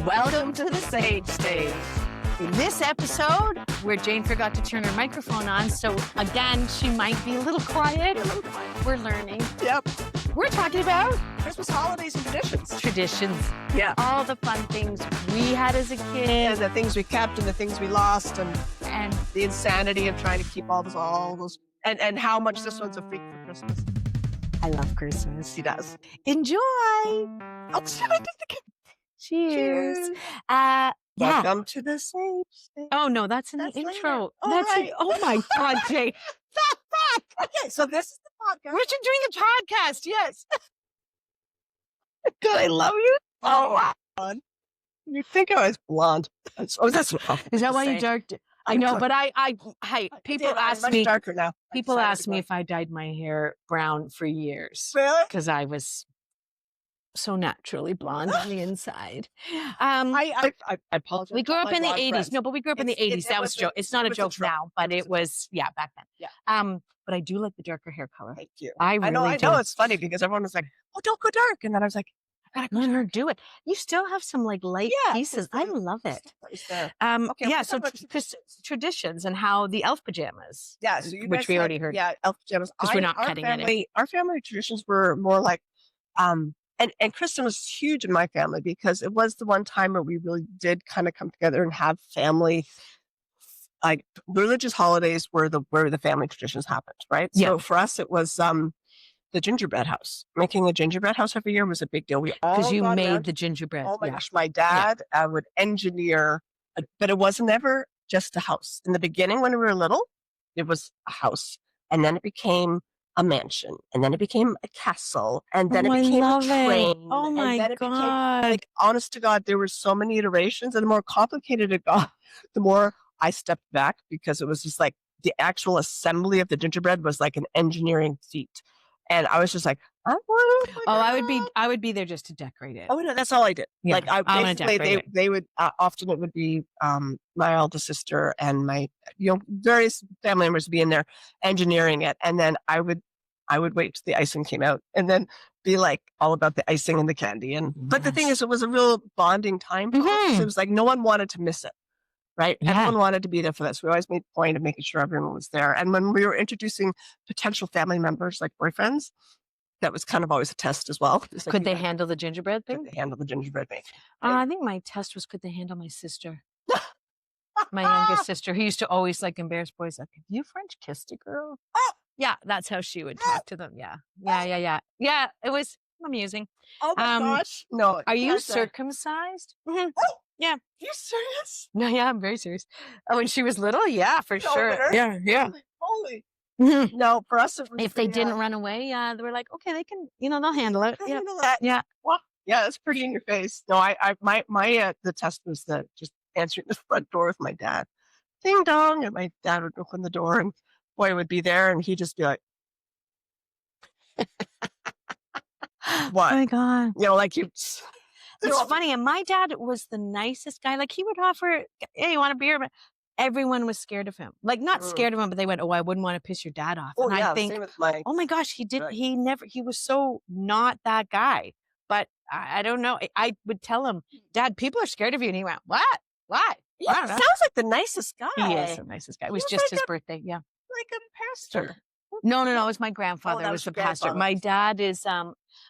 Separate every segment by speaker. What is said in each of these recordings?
Speaker 1: Welcome to the Sage Stage. In this episode, where Jane forgot to turn her microphone on, so again, she might be a little quiet. We're learning.
Speaker 2: Yep.
Speaker 1: We're talking about
Speaker 2: Christmas holidays and traditions.
Speaker 1: traditions.
Speaker 2: Yeah.
Speaker 1: All the fun things we had as a kid.
Speaker 2: And the things we kept and the things we lost and
Speaker 1: And
Speaker 2: the insanity of trying to keep all those and how much this one's a freak for Christmas.
Speaker 1: I love Christmas.
Speaker 2: He does.
Speaker 1: Enjoy.
Speaker 2: Oh, should I do the
Speaker 1: Cheers. Yeah.
Speaker 2: Welcome to the Sage Stage.
Speaker 1: Oh, no, that's in
Speaker 2: That's
Speaker 1: the
Speaker 2: later.
Speaker 1: intro.
Speaker 2: Oh,
Speaker 1: That's
Speaker 2: right.
Speaker 1: Oh, my God, Jane.
Speaker 2: Okay, so this is the podcast.
Speaker 1: We're just doing the podcast, yes.
Speaker 2: God, I love you. Oh, wow. You think I was blonde. Oh, that's what
Speaker 1: Is that why you darked it? I know,
Speaker 2: I'm
Speaker 1: but hey, people
Speaker 2: I'm
Speaker 1: ask
Speaker 2: much
Speaker 1: me,
Speaker 2: darker now.
Speaker 1: people ask me if I dyed my hair brown for years
Speaker 2: Really?
Speaker 1: because I was so naturally blonde on the inside.
Speaker 2: I apologize.
Speaker 1: We grew
Speaker 2: to
Speaker 1: up
Speaker 2: my
Speaker 1: in the
Speaker 2: blonde
Speaker 1: 80s.
Speaker 2: friends.
Speaker 1: No, but we grew up in the
Speaker 2: It's-
Speaker 1: 80s.
Speaker 2: it
Speaker 1: That
Speaker 2: was
Speaker 1: was a joke. It's not a
Speaker 2: it was a
Speaker 1: joke
Speaker 2: trope.
Speaker 1: now, but
Speaker 2: It
Speaker 1: it
Speaker 2: was
Speaker 1: was, yeah, back then.
Speaker 2: Yeah.
Speaker 1: But I do like the darker hair color.
Speaker 2: Thank you.
Speaker 1: I really
Speaker 2: I
Speaker 1: do.
Speaker 2: know it's funny because everyone was like, "Oh, don't go dark," and then I was like, "I gotta go
Speaker 1: No,
Speaker 2: dark."
Speaker 1: do it. You still have some like light
Speaker 2: Yeah,
Speaker 1: pieces.
Speaker 2: it's
Speaker 1: I
Speaker 2: the-
Speaker 1: love it.
Speaker 2: It's there.
Speaker 1: Yeah,
Speaker 2: Okay, let's
Speaker 1: so
Speaker 2: talk about
Speaker 1: traditions and how the elf pajamas.
Speaker 2: Yeah, so you
Speaker 1: which
Speaker 2: guys
Speaker 1: we
Speaker 2: had-
Speaker 1: already heard.
Speaker 2: Yeah, elf pajamas.
Speaker 1: 'Cause we're not
Speaker 2: Our
Speaker 1: cutting it in.
Speaker 2: Our family traditions were more like, and Kristen was huge in my family because it was the one time where we really did kind of come together and have family, like religious holidays where the family traditions happened, right?
Speaker 1: Yeah.
Speaker 2: So for us, it was the gingerbread house. Making a gingerbread house every year was a big deal. We all
Speaker 1: Because you
Speaker 2: got
Speaker 1: made
Speaker 2: around-
Speaker 1: the gingerbread.
Speaker 2: Oh my
Speaker 1: yeah.
Speaker 2: gosh, my dad would engineer, but it wasn't ever just a house. In the beginning, when we were little, it was a house, and then it became a mansion, and then it became a castle, and then
Speaker 1: Oh,
Speaker 2: it
Speaker 1: I
Speaker 2: became
Speaker 1: love
Speaker 2: a train.
Speaker 1: it. Oh
Speaker 2: and
Speaker 1: my
Speaker 2: then it became,
Speaker 1: God.
Speaker 2: like, honest to God, there were so many iterations, and the more complicated it got, the more I stepped back because it was just like the actual assembly of the gingerbread was like an engineering feat, and I was just like, I want to.
Speaker 1: I would be there just to decorate it.
Speaker 2: Oh no, that's all I did.
Speaker 1: Yeah,
Speaker 2: Like I
Speaker 1: I'm gonna
Speaker 2: basically
Speaker 1: decorate it.
Speaker 2: they would often it would be my eldest sister and my various family members would be in there engineering it, and then I would wait till the icing came out and then be like all about the icing and the candy. And but the thing
Speaker 1: Yes.
Speaker 2: is, it was a real bonding time. For us, 'cause
Speaker 1: Mhm.
Speaker 2: It was like no one wanted to miss it. Right,
Speaker 1: Yeah.
Speaker 2: everyone wanted to be there for this. We always made a point of making sure everyone was there. And when we were introducing potential family members, like boyfriends, that was kind of always a test as well. It's like,
Speaker 1: Could
Speaker 2: you
Speaker 1: they
Speaker 2: gotta-
Speaker 1: handle the gingerbread
Speaker 2: could
Speaker 1: thing?
Speaker 2: they handle the gingerbread making?
Speaker 1: I think my test was could they handle my sister? My youngest sister, who used to always like embarrass boys, like, have you French kissed a girl? Yeah, that's how she would talk to them. Yeah. Yeah, it was amusing.
Speaker 2: Oh my
Speaker 1: Um,
Speaker 2: gosh! No,
Speaker 1: Are you
Speaker 2: that's a-
Speaker 1: circumcised? Mhm. Yeah.
Speaker 2: You serious?
Speaker 1: No, yeah, I'm very serious. Oh, when she was little, yeah, for
Speaker 2: No,
Speaker 1: sure.
Speaker 2: but
Speaker 1: Yeah.
Speaker 2: Holy.
Speaker 1: Mhm.
Speaker 2: No, for us it was.
Speaker 1: If they
Speaker 2: pretty,
Speaker 1: didn't run away, they were like, okay, they can, they'll handle it.
Speaker 2: I
Speaker 1: Yeah.
Speaker 2: handle that.
Speaker 1: Yeah.
Speaker 2: Well, yeah, it's pretty in your face. No, my the test was just answering the front door with my dad. Ding dong, and my dad would open the door, and boy would be there, and he'd just be like,
Speaker 1: Oh
Speaker 2: What?
Speaker 1: my God.
Speaker 2: like you.
Speaker 1: It's funny. And my dad was the nicest guy. Like he would offer, hey, you want a beer? But everyone was scared of him. Like not scared of him, but they went, oh, I wouldn't want to piss your dad off.
Speaker 2: Oh
Speaker 1: And
Speaker 2: yeah,
Speaker 1: I think,
Speaker 2: same with my.
Speaker 1: oh my gosh, he did.
Speaker 2: Right.
Speaker 1: He was so not that guy. But I don't know. I would tell him, Dad, people are scared of you. And he went, what? Why?
Speaker 2: Yeah,
Speaker 1: I don't know.
Speaker 2: sounds like the nicest guy.
Speaker 1: He is the nicest guy. It was
Speaker 2: He was
Speaker 1: just
Speaker 2: like
Speaker 1: his
Speaker 2: a-
Speaker 1: birthday. Yeah.
Speaker 2: like a pastor.
Speaker 1: No. It was my grandfather.
Speaker 2: that
Speaker 1: was
Speaker 2: was
Speaker 1: the
Speaker 2: your
Speaker 1: pastor.
Speaker 2: grandfather.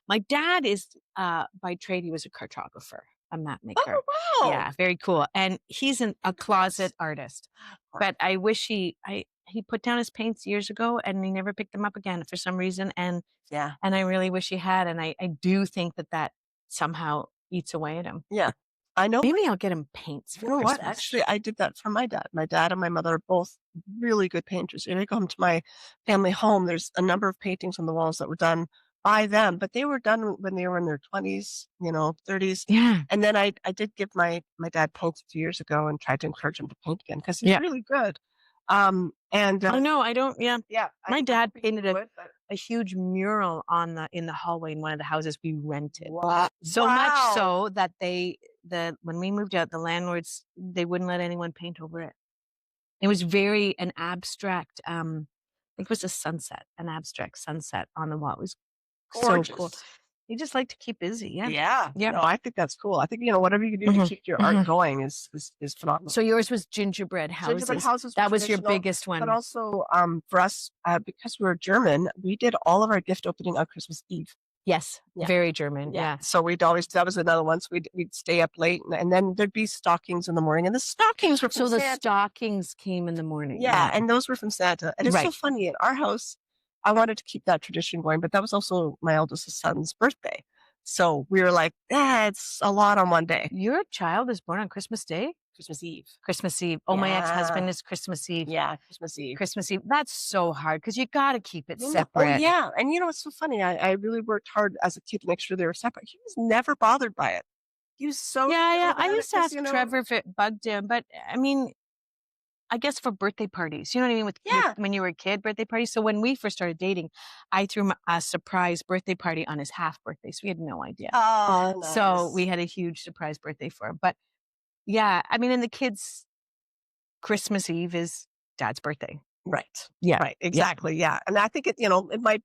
Speaker 1: My dad is by trade, he was a cartographer, a map maker.
Speaker 2: Oh wow!
Speaker 1: Yeah, very cool. And he's a closet artist. But I wish he put down his paints years ago and he never picked them up again for some reason. And
Speaker 2: Yeah.
Speaker 1: I really wish he had. And I do think that somehow eats away at him.
Speaker 2: Yeah. I know.
Speaker 1: Maybe I'll get him paints for
Speaker 2: You know what?
Speaker 1: Christmas.
Speaker 2: Actually, I did that for my dad. My dad and my mother are both really good painters. If you go home to my family home, there's a number of paintings on the walls that were done by them, but they were done when they were in their 20s, 30s.
Speaker 1: Yeah.
Speaker 2: And then I did give my dad paints a few years ago and tried to encourage him to paint again because he's
Speaker 1: Yeah.
Speaker 2: really good. And
Speaker 1: Oh no, I don't. Yeah.
Speaker 2: yeah,
Speaker 1: My dad painted
Speaker 2: would, but-
Speaker 1: a huge mural in the hallway in one of the houses we rented.
Speaker 2: Wow.
Speaker 1: So much so that when we moved out, the landlords, they wouldn't let anyone paint over it. It was an abstract, I think it was an abstract sunset on the wall. It was
Speaker 2: Gorgeous.
Speaker 1: so cool. You just like to keep busy. Yeah.
Speaker 2: Yeah.
Speaker 1: Yep.
Speaker 2: No, I think that's cool. I think, whatever you can do to
Speaker 1: Mhm,
Speaker 2: keep your art
Speaker 1: mhm.
Speaker 2: going is phenomenal.
Speaker 1: So yours was gingerbread
Speaker 2: Gingerbread
Speaker 1: houses.
Speaker 2: houses were
Speaker 1: That was your
Speaker 2: traditional,
Speaker 1: biggest
Speaker 2: but
Speaker 1: one.
Speaker 2: also, for us, because we were German, we did all of our gift opening on Christmas Eve.
Speaker 1: Yes.
Speaker 2: Yeah.
Speaker 1: Very German.
Speaker 2: Yeah.
Speaker 1: Yeah.
Speaker 2: So that was another one. So we'd stay up late and then there'd be stockings in the morning and the stockings were from
Speaker 1: So the
Speaker 2: Santa.
Speaker 1: stockings came in the morning.
Speaker 2: Yeah. And those were from Santa. And it's so
Speaker 1: Right.
Speaker 2: funny in our house, I wanted to keep that tradition going, but that was also my eldest son's birthday. So we were like, it's a lot on one day.
Speaker 1: Your child is born on Christmas Day?
Speaker 2: Christmas Eve.
Speaker 1: Christmas Eve. Oh, my ex-husband is Christmas Eve.
Speaker 2: Yeah, Christmas Eve.
Speaker 1: Christmas Eve. That's so hard because you got to keep it
Speaker 2: Oh,
Speaker 1: separate.
Speaker 2: yeah. And it's so funny. I really worked hard as a kid to make sure they were separate. He was never bothered by it. He was so
Speaker 1: Yeah. I
Speaker 2: chill
Speaker 1: used to
Speaker 2: about it 'cause,
Speaker 1: ask Trevor if it bugged him, but I mean, I guess for birthday parties, you know what I mean? When you were a kid, birthday parties. So when we first started dating, I threw him a surprise birthday party on his half birthday. So we had no idea.
Speaker 2: Oh, nice.
Speaker 1: So we had a huge surprise birthday for him. But yeah, I mean, and the kids' Christmas Eve is Dad's birthday.
Speaker 2: Right.
Speaker 1: Yeah.
Speaker 2: Right. Exactly. Yeah. And I think it might,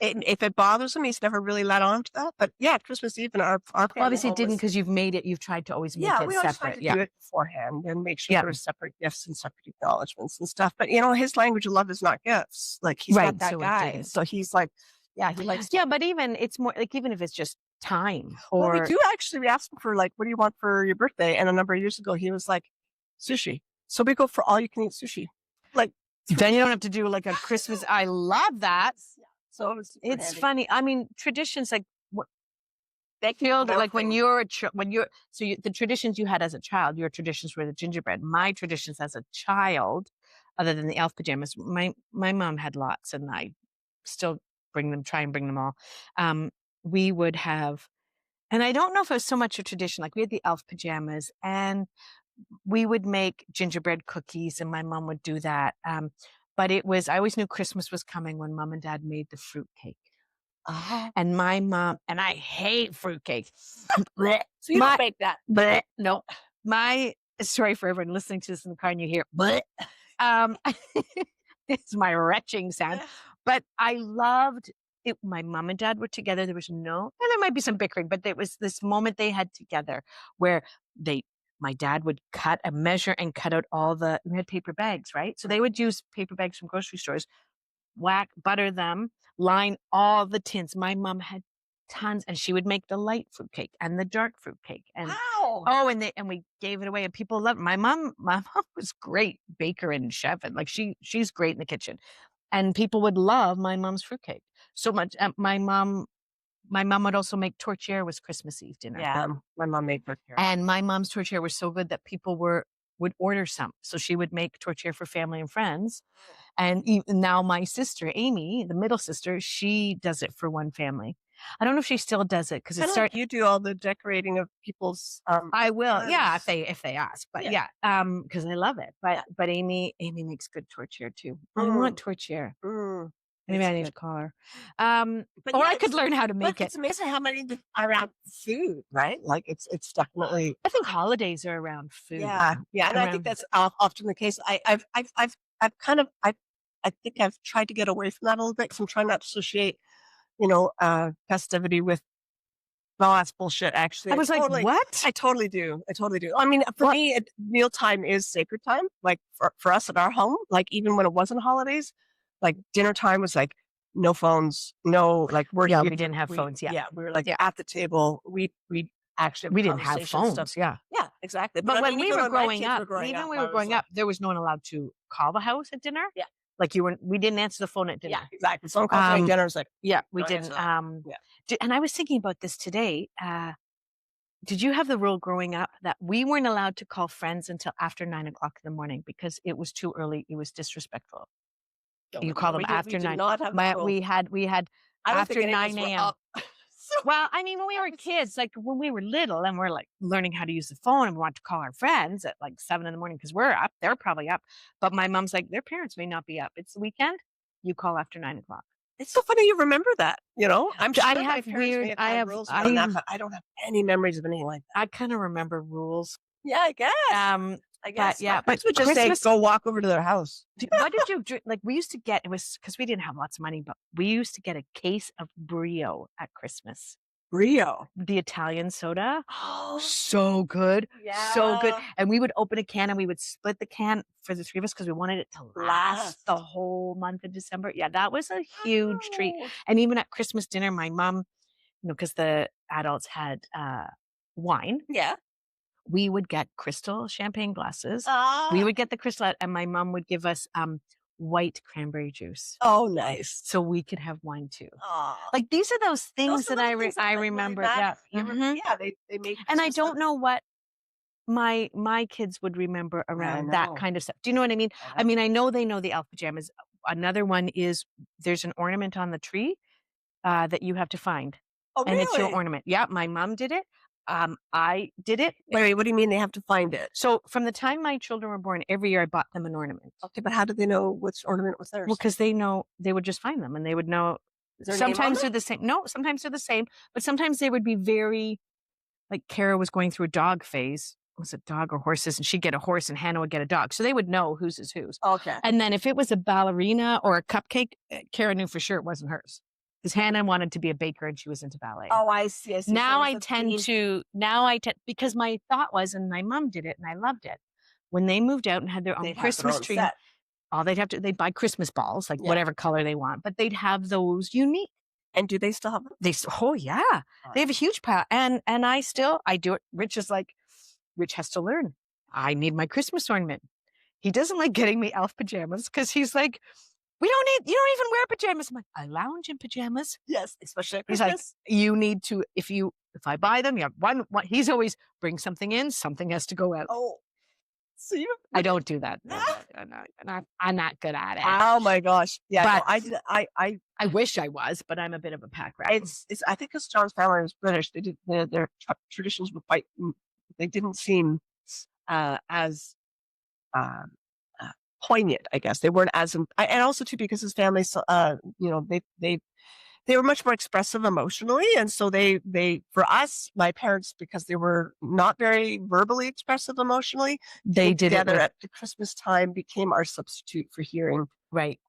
Speaker 2: if it bothers him, he's never really let on to that. But yeah, Christmas Eve in our
Speaker 1: Well,
Speaker 2: family
Speaker 1: obviously it
Speaker 2: home
Speaker 1: didn't
Speaker 2: was,
Speaker 1: because you've tried to always make
Speaker 2: yeah,
Speaker 1: it
Speaker 2: we always tried
Speaker 1: separate.
Speaker 2: to
Speaker 1: Yeah.
Speaker 2: do it beforehand and make sure
Speaker 1: Yeah.
Speaker 2: there were separate gifts and separate acknowledgments and stuff. But his language of love is not gifts. Like he's
Speaker 1: Right,
Speaker 2: not that
Speaker 1: so it
Speaker 2: guy.
Speaker 1: didn't.
Speaker 2: So he's like, yeah, he likes.
Speaker 1: Yeah, but even it's more like even if it's just time
Speaker 2: Well, we
Speaker 1: or
Speaker 2: do actually. We asked him for like, what do you want for your birthday? And a number of years ago, he was like, sushi. So we go for all you can eat sushi. Like
Speaker 1: then you don't have to do like a Christmas. I love that.
Speaker 2: Yeah. So it was super
Speaker 1: It's
Speaker 2: handy.
Speaker 1: funny. I mean, traditions like what
Speaker 2: They
Speaker 1: feel
Speaker 2: keep
Speaker 1: like when
Speaker 2: morphing.
Speaker 1: you're the traditions you had as a child, your traditions were the gingerbread. My traditions as a child, other than the elf pajamas, my mom had lots, and I still try and bring them all. We would have, and I don't know if it was so much a tradition. Like we had the elf pajamas, and we would make gingerbread cookies, and my mom would do that. But I always knew Christmas was coming when Mom and Dad made the fruit cake.
Speaker 2: Uh-huh.
Speaker 1: And my mom, and I hate fruitcake.
Speaker 2: So you don't make that.
Speaker 1: But no, sorry for everyone listening to this in the car and you hear, but it's my retching sound. But I loved it. My mom and dad were together. There might be some bickering, but there was this moment they had together where my dad would measure and cut out we had paper bags, right? So they would use paper bags from grocery stores, butter them, line all the tins. My mom had tons, and she would make the light fruit cake and the dark fruit cake. And
Speaker 2: Wow.
Speaker 1: and we gave it away, and people loved it. My mom was great baker and chef, and like she's great in the kitchen, and people would love my mom's fruit cake so much. My mom would also make tortilla was Christmas Eve dinner.
Speaker 2: Yeah, my mom made tortilla.
Speaker 1: And my mom's tortilla was so good that people would order some. So she would make tortilla for family and friends. And even now my sister, Amy, the middle sister, she does it for one family. I don't know if she still does it because
Speaker 2: Like you do all the decorating of people's.
Speaker 1: I will, yeah,
Speaker 2: cards.
Speaker 1: if they ask, but yeah, because I love it. But Amy makes good tortilla too. I want tortilla. Maybe I need to call her.
Speaker 2: But
Speaker 1: or
Speaker 2: yeah,
Speaker 1: I could learn how to make
Speaker 2: Look,
Speaker 1: it.
Speaker 2: it's amazing how many around food, right? Like it's definitely.
Speaker 1: I think holidays are around food.
Speaker 2: Yeah, and I think that's often the case. I've I think I've tried to get away from that a little bit because I'm trying not to associate, festivity with. Well, that's bullshit. Actually,
Speaker 1: I was like, what?
Speaker 2: I totally do. I mean, for me, mealtime is sacred time. Like for us at our home, like even when it wasn't holidays, like dinner time was like no phones, no like we're
Speaker 1: we didn't have phones. Yeah,
Speaker 2: we were like at the table. We actually
Speaker 1: we didn't have phones.
Speaker 2: Stuff.
Speaker 1: Yeah,
Speaker 2: exactly.
Speaker 1: But when we were growing up, there was no one allowed to call the house at dinner.
Speaker 2: Yeah.
Speaker 1: Like we didn't answer the phone at dinner.
Speaker 2: Yeah, exactly. Someone called me at dinner. It's like,
Speaker 1: we didn't. And I was thinking about this today. Did you have the rule growing up that we weren't allowed to call friends until after 9 o'clock in the morning because it was too early? It was disrespectful. You call them after 9. We had after 9 a.m. Well, I mean, when we were kids, like when we were little and we're like learning how to use the phone and we want to call our friends at like 7 in the morning because we're up, they're probably up. But my mom's like, their parents may not be up. It's the weekend. You call after 9 o'clock.
Speaker 2: It's so funny you remember that. I'm sure
Speaker 1: I
Speaker 2: my
Speaker 1: have
Speaker 2: parents
Speaker 1: weird.
Speaker 2: may have
Speaker 1: I
Speaker 2: had
Speaker 1: have.
Speaker 2: rules around that, but I don't have any memories of anything like that.
Speaker 1: I kind of remember rules.
Speaker 2: Yeah, I guess. I
Speaker 1: But
Speaker 2: guess my
Speaker 1: yeah, but
Speaker 2: parents would just say,
Speaker 1: Christmas
Speaker 2: "Go walk over to their house."
Speaker 1: what did you drink? Like, we used to get, it was because we didn't have lots of money, but we used to get a case of Brio at Christmas,
Speaker 2: Rio.
Speaker 1: the Italian soda.
Speaker 2: Oh,
Speaker 1: So good, so good.
Speaker 2: yeah.
Speaker 1: And we would open a can and we would split the can for the 3 of us because we wanted it to last the
Speaker 2: Last.
Speaker 1: whole month of December. Yeah, that was a huge treat.
Speaker 2: Oh.
Speaker 1: And even at Christmas dinner, my mom, because the adults had, wine,
Speaker 2: Yeah.
Speaker 1: we would get crystal champagne glasses. We
Speaker 2: Ah.
Speaker 1: would get the crystal out, and my mom would give us, white cranberry juice
Speaker 2: Oh, nice.
Speaker 1: so we could have wine too.
Speaker 2: Aw.
Speaker 1: Like, these are those
Speaker 2: Those
Speaker 1: things
Speaker 2: are
Speaker 1: that
Speaker 2: little things that,
Speaker 1: I
Speaker 2: like, really
Speaker 1: remember.
Speaker 2: matter.
Speaker 1: Yeah.
Speaker 2: You remember,
Speaker 1: Mhm.
Speaker 2: yeah, they made
Speaker 1: And I
Speaker 2: Christmas look.
Speaker 1: don't know what my kids would remember
Speaker 2: I
Speaker 1: around that
Speaker 2: know.
Speaker 1: kind of stuff. Do you know what I mean?
Speaker 2: I
Speaker 1: I
Speaker 2: know.
Speaker 1: mean, I know they know the elf pajamas. Another one is there's an ornament on the tree, that you have to find,
Speaker 2: Oh,
Speaker 1: and it's your
Speaker 2: really?
Speaker 1: ornament. Yeah, my mom did it. I did it.
Speaker 2: Wait, what do you mean they have to find it?
Speaker 1: So from the time my children were born, every year I bought them an ornament.
Speaker 2: Okay, but how do they know which ornament was
Speaker 1: Well,
Speaker 2: theirs?
Speaker 1: because they know, they would just find them and they would know.
Speaker 2: Is their name on
Speaker 1: Sometimes
Speaker 2: it?
Speaker 1: they're the same. No, sometimes they're the same, but sometimes they would be very, like, Kara was going through a dog phase. Was it dog or horses? And she'd get a horse and Hannah would get a dog. So they would know whose is whose.
Speaker 2: Okay.
Speaker 1: And then if it was a ballerina or a cupcake, Kara knew for sure it wasn't hers. Because Hannah wanted to be a baker and she was into ballet.
Speaker 2: Oh, I see, I see. So
Speaker 1: Now
Speaker 2: it was
Speaker 1: I
Speaker 2: a
Speaker 1: tend
Speaker 2: theme.
Speaker 1: to, because my thought was, and my mom did it and I loved it. When they moved out and had their own
Speaker 2: They'd have their
Speaker 1: Christmas
Speaker 2: own
Speaker 1: tree,
Speaker 2: set.
Speaker 1: all they'd buy Christmas balls, like
Speaker 2: Yeah.
Speaker 1: whatever color they want, but they'd have those unique.
Speaker 2: And do they still have them?
Speaker 1: Oh yeah, they have a huge pile, and I do it. Rich is like, Rich has to learn. I need my Christmas ornament. He doesn't like getting me elf pajamas because he's like, you don't even wear pajamas. I'm like, I lounge in pajamas.
Speaker 2: Yes, especially at
Speaker 1: He's like,
Speaker 2: Christmas.
Speaker 1: you need to, if I buy them, you have one, he's always bring something in, something has to go out.
Speaker 2: Oh, so you
Speaker 1: I don't do that. No, I'm not good at it.
Speaker 2: Oh my gosh. Yeah, no,
Speaker 1: But
Speaker 2: I did
Speaker 1: I wish I was, but I'm a bit of a pack rat.
Speaker 2: it's I think 'cause John's family was British, they did their traditions were quite they didn't seem, as, um, uh, poignant, I guess. They weren't as and also too because his family, so they were much more expressive emotionally, and so they for us, my parents, because they were not very verbally expressive emotionally,
Speaker 1: They
Speaker 2: being
Speaker 1: did it
Speaker 2: together
Speaker 1: with,
Speaker 2: at the Christmas time became our substitute for hearing,
Speaker 1: right,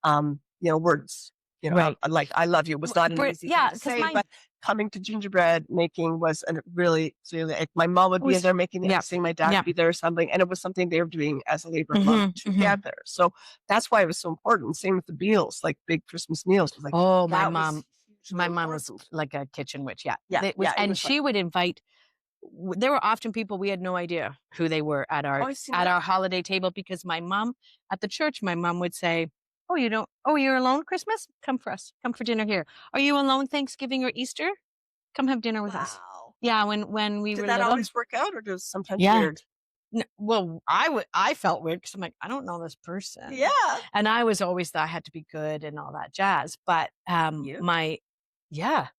Speaker 2: words.
Speaker 1: right.
Speaker 2: Like "I love you" was not an easy thing
Speaker 1: Yeah,
Speaker 2: to
Speaker 1: because
Speaker 2: say, but coming to gingerbread making was really like my mom would be
Speaker 1: was,
Speaker 2: there making the
Speaker 1: yeah,
Speaker 2: icing, my dad
Speaker 1: yeah.
Speaker 2: would be there assembling, and it was something they were doing as a labor of love
Speaker 1: Mhm, mhm.
Speaker 2: together. So that's why it was so important. Same with the meals, like big Christmas meals. It was like
Speaker 1: Oh, my
Speaker 2: that was
Speaker 1: mom,
Speaker 2: hugely
Speaker 1: was
Speaker 2: important.
Speaker 1: like a kitchen witch. Yeah,
Speaker 2: Yeah,
Speaker 1: it was,
Speaker 2: yeah, it
Speaker 1: and
Speaker 2: was like,
Speaker 1: she would invite. There were often people we had no idea who they were at
Speaker 2: oh,
Speaker 1: our
Speaker 2: I've seen that.
Speaker 1: holiday table because my mom at the church, my mom would say, "Oh, you don't? Oh, you're alone Christmas? Come for us. Come for dinner here. Are you alone Thanksgiving or Easter? Come have dinner with us."
Speaker 2: Wow.
Speaker 1: Yeah, when we
Speaker 2: Did
Speaker 1: were
Speaker 2: that
Speaker 1: little.
Speaker 2: always work out, or was sometimes
Speaker 1: Yeah.
Speaker 2: weird?
Speaker 1: Well, I felt weird because I'm like, I don't know this person.
Speaker 2: Yeah.
Speaker 1: And I was always thought I had to be good and all that jazz. But
Speaker 2: You?
Speaker 1: yeah,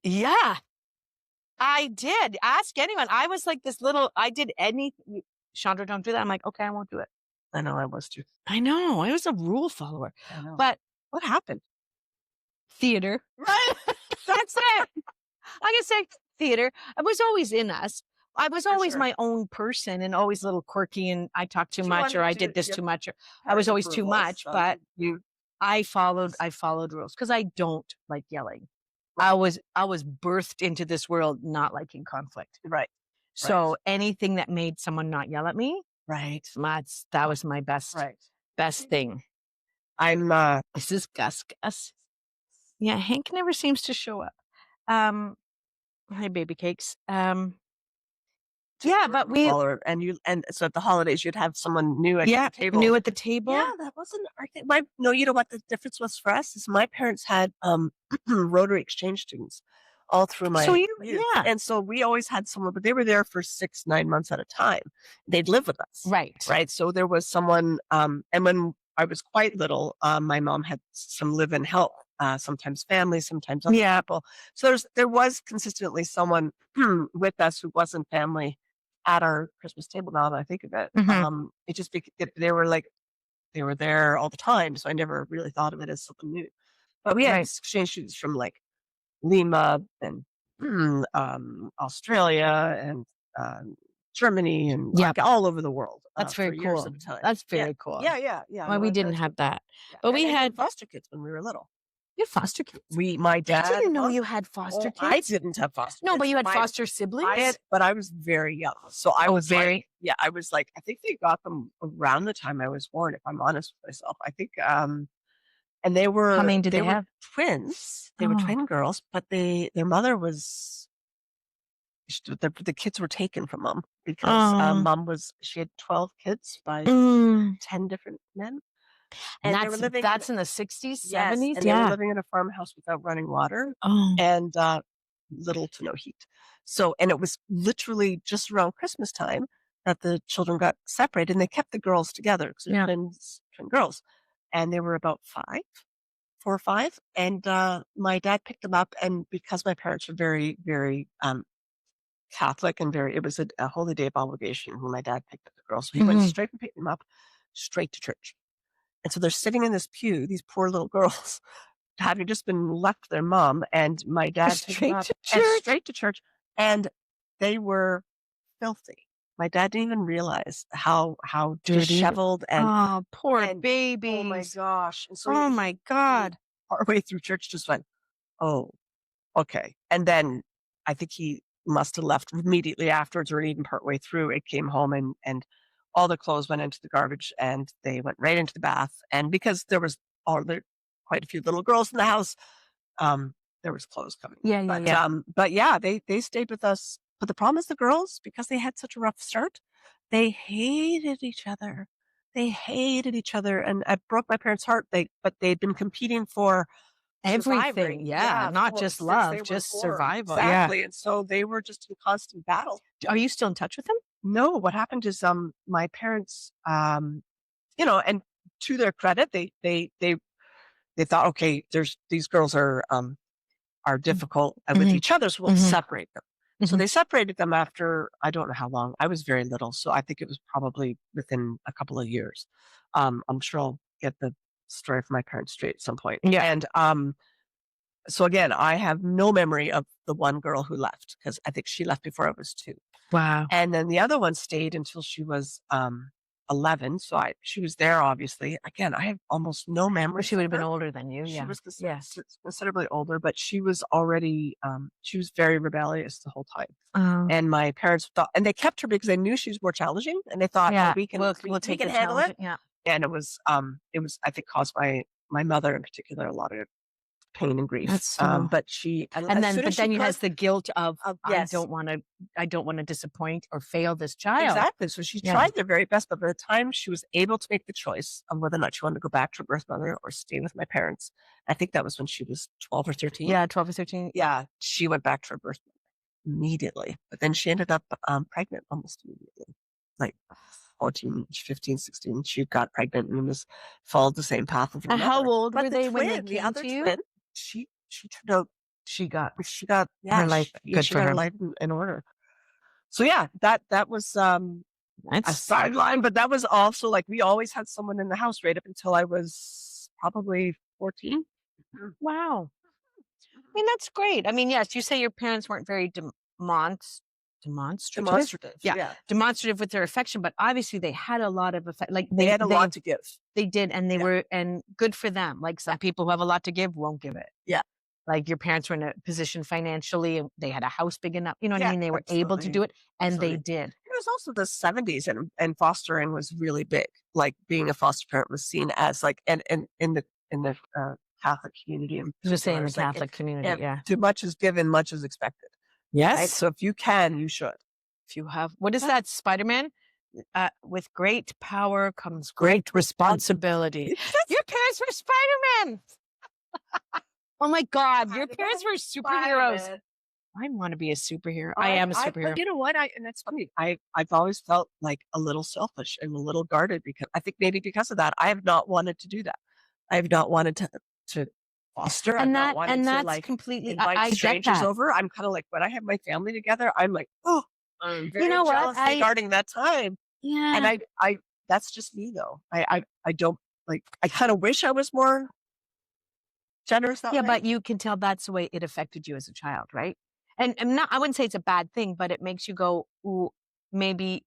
Speaker 1: yeah, I did. Ask anyone. I was like this little. I did anything. Chandra, don't do that. I'm like, okay, I won't do it.
Speaker 2: I know I was too.
Speaker 1: I know. I was a rule follower.
Speaker 2: I know.
Speaker 1: But
Speaker 2: What happened?
Speaker 1: theater.
Speaker 2: Right.
Speaker 1: That's it. I can say theater. It was always in us. I was
Speaker 2: For
Speaker 1: always
Speaker 2: sure.
Speaker 1: my own person and always a little quirky and I talked too
Speaker 2: You
Speaker 1: much
Speaker 2: wanted
Speaker 1: or I
Speaker 2: to
Speaker 1: did this
Speaker 2: your
Speaker 1: too much or I was
Speaker 2: parents'
Speaker 1: always too
Speaker 2: approval,
Speaker 1: much,
Speaker 2: so
Speaker 1: but
Speaker 2: you
Speaker 1: I followed rules because I don't like yelling. I was birthed into this world not liking conflict.
Speaker 2: right.
Speaker 1: So anything that made someone not yell at me,
Speaker 2: Right.
Speaker 1: that was my best
Speaker 2: Right.
Speaker 1: thing.
Speaker 2: I'm
Speaker 1: This is Gus. Yeah, Hank never seems to show up. Hi, baby cakes. Yeah, but we,
Speaker 2: and so at the holidays you'd have someone new at
Speaker 1: yeah,
Speaker 2: the table.
Speaker 1: new at the table.
Speaker 2: Yeah, that wasn't our thing. No, you know what the difference was for us is my parents had Rotary exchange students all through my
Speaker 1: So you,
Speaker 2: youth.
Speaker 1: yeah,
Speaker 2: And so we always had someone, but they were there for 6, 9 months at a time. They'd live with us.
Speaker 1: right.
Speaker 2: Right. So there was someone, and when I was quite little, my mom had some live-in help, sometimes family, sometimes other
Speaker 1: Yeah.
Speaker 2: people. So there was consistently someone with us who wasn't family at our Christmas table. Now that I think of it,
Speaker 1: Mhm.
Speaker 2: it just they were like they were there all the time. So I never really thought of it as something new. But we had
Speaker 1: Right.
Speaker 2: exchange students from like Lima and Australia and Germany and
Speaker 1: Yep.
Speaker 2: like all over the world
Speaker 1: That's
Speaker 2: for
Speaker 1: very
Speaker 2: years
Speaker 1: cool.
Speaker 2: at a time.
Speaker 1: That's
Speaker 2: Yeah,
Speaker 1: very cool.
Speaker 2: yeah.
Speaker 1: Well,
Speaker 2: No,
Speaker 1: we
Speaker 2: my
Speaker 1: didn't
Speaker 2: parents were
Speaker 1: have that,
Speaker 2: yeah,
Speaker 1: but we
Speaker 2: and we
Speaker 1: had
Speaker 2: had foster kids when we were little.
Speaker 1: you had foster kids?
Speaker 2: My
Speaker 1: I
Speaker 2: dad,
Speaker 1: didn't know
Speaker 2: mom.
Speaker 1: you had foster
Speaker 2: Oh, I
Speaker 1: kids.
Speaker 2: didn't have foster
Speaker 1: No, but
Speaker 2: kids.
Speaker 1: you had
Speaker 2: My
Speaker 1: foster
Speaker 2: I
Speaker 1: siblings?
Speaker 2: had, but I was very young, so I
Speaker 1: Oh,
Speaker 2: was like,
Speaker 1: very?
Speaker 2: yeah, I was like, I think they got them around the time I was born. If I'm honest with myself, I think, and
Speaker 1: How many did
Speaker 2: they
Speaker 1: they
Speaker 2: were
Speaker 1: have?
Speaker 2: twins. They were
Speaker 1: Oh.
Speaker 2: twin girls, but their mother was the kids were taken from mom because
Speaker 1: Oh.
Speaker 2: mom was she had 12 kids by
Speaker 1: Mm.
Speaker 2: 10 different men,
Speaker 1: And
Speaker 2: and they were living
Speaker 1: that's in the 60s,
Speaker 2: yes,
Speaker 1: 70s?
Speaker 2: and they were
Speaker 1: Yeah.
Speaker 2: living in a farmhouse without running water
Speaker 1: Oh.
Speaker 2: and little to no heat. So, and it was literally just around Christmas time that the children got separated, and they kept the girls together because they're
Speaker 1: Yeah.
Speaker 2: twin girls, and they were about 4 or 5, and my dad picked them up, and because my parents were very, very Catholic and very, it was a holy day of obligation when my dad picked up the girls, so he went
Speaker 1: Mhm.
Speaker 2: straight from picking them up, straight to church. And so they're sitting in this pew, these poor little girls, having just been left their mom, and my dad picked them
Speaker 1: Straight
Speaker 2: up
Speaker 1: to
Speaker 2: and
Speaker 1: church?
Speaker 2: straight to church, and they were filthy. My dad didn't even realize how
Speaker 1: Dirty.
Speaker 2: disheveled
Speaker 1: Oh, poor
Speaker 2: and oh my
Speaker 1: babies.
Speaker 2: gosh. And so
Speaker 1: Oh
Speaker 2: he
Speaker 1: my God.
Speaker 2: partway through church just went, "Oh, okay." And then I think he must have left immediately afterwards or even partway through. It came home, and all the clothes went into the garbage, and they went right into the bath. And because there quite a few little girls in the house, there was clothes coming.
Speaker 1: Yeah, yeah, yeah.
Speaker 2: But yeah, they stayed with us. But the problem is the girls, because they had such a rough start, they hated each other. They hated each other, and it broke my parents' heart. But they'd been competing for
Speaker 1: Everything.
Speaker 2: surviving,
Speaker 1: Yeah.
Speaker 2: yeah,
Speaker 1: Not
Speaker 2: for
Speaker 1: just
Speaker 2: since they
Speaker 1: love,
Speaker 2: were
Speaker 1: just
Speaker 2: born.
Speaker 1: survival. Yeah.
Speaker 2: Exactly, and so they were just in constant battle.
Speaker 1: Are you still in touch with them?
Speaker 2: No, what happened is, my parents, and to their credit, they thought, okay, there's these girls are difficult with
Speaker 1: Mhm.
Speaker 2: each other, so we'll
Speaker 1: Mhm.
Speaker 2: separate them. So
Speaker 1: Mhm.
Speaker 2: they separated them after I don't know how long. I was very little, so I think it was probably within a couple of years. I'm sure I'll get the story from my parents straight at some point.
Speaker 1: Yeah.
Speaker 2: And so again, I have no memory of the one girl who left because I think she left before I was 2.
Speaker 1: Wow.
Speaker 2: And then the other one stayed until she was 11. So she was there obviously. Again, I have almost no
Speaker 1: Well,
Speaker 2: memories
Speaker 1: she would
Speaker 2: of
Speaker 1: have been
Speaker 2: her.
Speaker 1: older than you.
Speaker 2: She
Speaker 1: Yeah.
Speaker 2: was
Speaker 1: Yeah.
Speaker 2: considerably older, but she was already she was very rebellious the whole time.
Speaker 1: Oh.
Speaker 2: And my parents thought, and they kept her because they knew she was more challenging, and they thought, oh,
Speaker 1: Yeah.
Speaker 2: we can
Speaker 1: We'll
Speaker 2: we
Speaker 1: take
Speaker 2: can
Speaker 1: the
Speaker 2: handle
Speaker 1: challenge.
Speaker 2: it.
Speaker 1: Yeah.
Speaker 2: And it was I think caused my mother in particular a lot of pain and grief.
Speaker 1: That's so
Speaker 2: But she
Speaker 1: and
Speaker 2: as
Speaker 1: then
Speaker 2: soon as
Speaker 1: but
Speaker 2: she
Speaker 1: then you
Speaker 2: could,
Speaker 1: has the guilt of
Speaker 2: yes,
Speaker 1: I don't wanna disappoint or fail this child.
Speaker 2: exactly. So she
Speaker 1: Yeah.
Speaker 2: tried their very best, but by the time she was able to make the choice of whether or not she wanted to go back to her birth mother or stay with my parents, I think that was when she was 12 or 13.
Speaker 1: Yeah, 12 or 13.
Speaker 2: Yeah, she went back to her birth mother immediately. But then she ended up pregnant almost immediately. Like 14, 15, 16. She got pregnant and was followed the same path of her
Speaker 1: And how
Speaker 2: mother.
Speaker 1: old
Speaker 2: But
Speaker 1: were they when they
Speaker 2: the
Speaker 1: came
Speaker 2: other
Speaker 1: to you?
Speaker 2: twin, she turned out
Speaker 1: She got
Speaker 2: yeah,
Speaker 1: her life good
Speaker 2: she
Speaker 1: for
Speaker 2: got her
Speaker 1: her.
Speaker 2: life in order. So yeah, that was a
Speaker 1: That's
Speaker 2: sideline, but that was also like we always had someone in the house right up until I was probably 14. Mhm.
Speaker 1: wow. I mean, that's great. I mean, yes, you say your parents weren't very demonstrative?
Speaker 2: Demonstrative,
Speaker 1: Yeah,
Speaker 2: yeah.
Speaker 1: demonstrative with their affection, but obviously they had a lot of affect like,
Speaker 2: They had a lot to give.
Speaker 1: they did, and they
Speaker 2: Yeah.
Speaker 1: were and good for them. Like, some people who have a lot to give won't give it.
Speaker 2: Yeah.
Speaker 1: Like, your parents were in a position financially, and they had a house big enough, you know what I
Speaker 2: Yeah,
Speaker 1: mean? They were able to do
Speaker 2: absolutely.
Speaker 1: it, and they
Speaker 2: Absolutely.
Speaker 1: did.
Speaker 2: It was also the 70s, and fostering was really big. Like being a foster parent was seen as like, and in the Catholic community in
Speaker 1: I was gonna say in
Speaker 2: particular,
Speaker 1: the
Speaker 2: it's like
Speaker 1: Catholic community, yeah.
Speaker 2: too much is given, much is expected. Right.
Speaker 1: Yes.
Speaker 2: So if you can, you should.
Speaker 1: If you have what is that, Spider-Man? With great power comes
Speaker 2: Great
Speaker 1: great responsibility. Your parents were Spider-Man! Oh my God, your parents were superheroes. I wanna be a superhero. I am a superhero.
Speaker 2: But you know what? And that's funny. I've always felt like a little selfish and a little guarded because I think maybe because of that, I have not wanted to do that. I have not wanted to foster. I've not wanted
Speaker 1: And
Speaker 2: to
Speaker 1: that's
Speaker 2: like
Speaker 1: completely
Speaker 2: invite
Speaker 1: I get
Speaker 2: strangers
Speaker 1: that.
Speaker 2: over. I'm kind of like when I have my family together, I'm like, oh, I'm
Speaker 1: You
Speaker 2: very
Speaker 1: know what?
Speaker 2: jealous regarding that time. And
Speaker 1: Yeah.
Speaker 2: I that's just me though. I don't like. I kind of wish I was more generous that
Speaker 1: Yeah,
Speaker 2: way.
Speaker 1: but you can tell that's the way it affected you as a child, right? And not I wouldn't say it's a bad thing, but it makes you go, "Ooh, maybe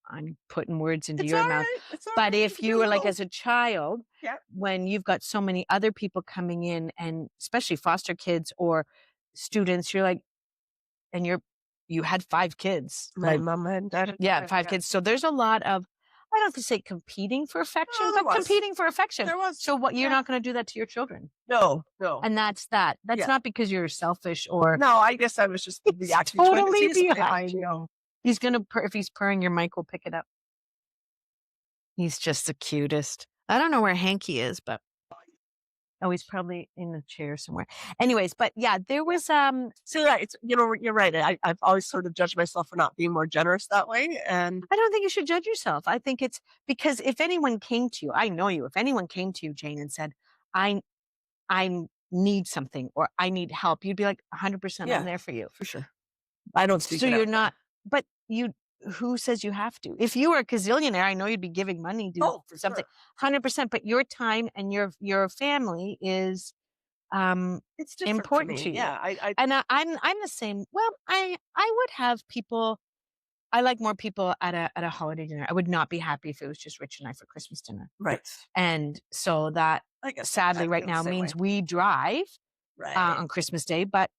Speaker 1: I'm putting words into
Speaker 2: It's
Speaker 1: your
Speaker 2: all
Speaker 1: mouth,
Speaker 2: right. It's all
Speaker 1: but
Speaker 2: right.
Speaker 1: if you were like as a child,
Speaker 2: Yeah.
Speaker 1: when you've got so many other people coming in, and especially foster kids or students, you're like, and you had 5 kids,
Speaker 2: My
Speaker 1: like,
Speaker 2: mom and dad had
Speaker 1: yeah,
Speaker 2: 5,
Speaker 1: 5
Speaker 2: yeah.
Speaker 1: kids. So there's a lot of, I don't have to say competing for affection,
Speaker 2: No, there
Speaker 1: but
Speaker 2: was.
Speaker 1: competing for affection.
Speaker 2: There was.
Speaker 1: So what, you're
Speaker 2: Yeah.
Speaker 1: not going to do that to your children.
Speaker 2: No, no.
Speaker 1: And that's that. That's
Speaker 2: Yeah.
Speaker 1: not because you're selfish or
Speaker 2: No, I guess I was just
Speaker 1: it's
Speaker 2: reacting to it.
Speaker 1: totally
Speaker 2: He's, I
Speaker 1: behind you.
Speaker 2: know.
Speaker 1: He's going to, if he's purring, your mic will pick it up. He's just the cutest. I don't know where Hanky is, but oh, he's probably in a chair somewhere. Anyways, but yeah, there was
Speaker 2: So yeah, it's, you're right. I've always sort of judged myself for not being more generous that way. And
Speaker 1: I don't think you should judge yourself. I think it's because if anyone came to you, I know you, if anyone came to you, Jane, and said, I need something or I need help, you'd be like 100%
Speaker 2: Yeah.
Speaker 1: I'm there for you.
Speaker 2: for sure, I don't speak
Speaker 1: So
Speaker 2: it
Speaker 1: you're
Speaker 2: out, though.
Speaker 1: not, but who says you have to? If you were a gazillionaire, I know you'd be giving money to
Speaker 2: Oh, for
Speaker 1: something,
Speaker 2: sure.
Speaker 1: 100%, but your time and your family is
Speaker 2: It's different for
Speaker 1: important
Speaker 2: me.
Speaker 1: to you.
Speaker 2: Yeah,
Speaker 1: And I'm the same. Well, I would have people. I like more people at a holiday dinner. I would not be happy if it was just Rich and I for Christmas dinner.
Speaker 2: right.
Speaker 1: And so that
Speaker 2: I guess
Speaker 1: sadly
Speaker 2: I
Speaker 1: right
Speaker 2: feel the
Speaker 1: now
Speaker 2: same
Speaker 1: means
Speaker 2: way.
Speaker 1: we drive
Speaker 2: Right.
Speaker 1: on Christmas Day, but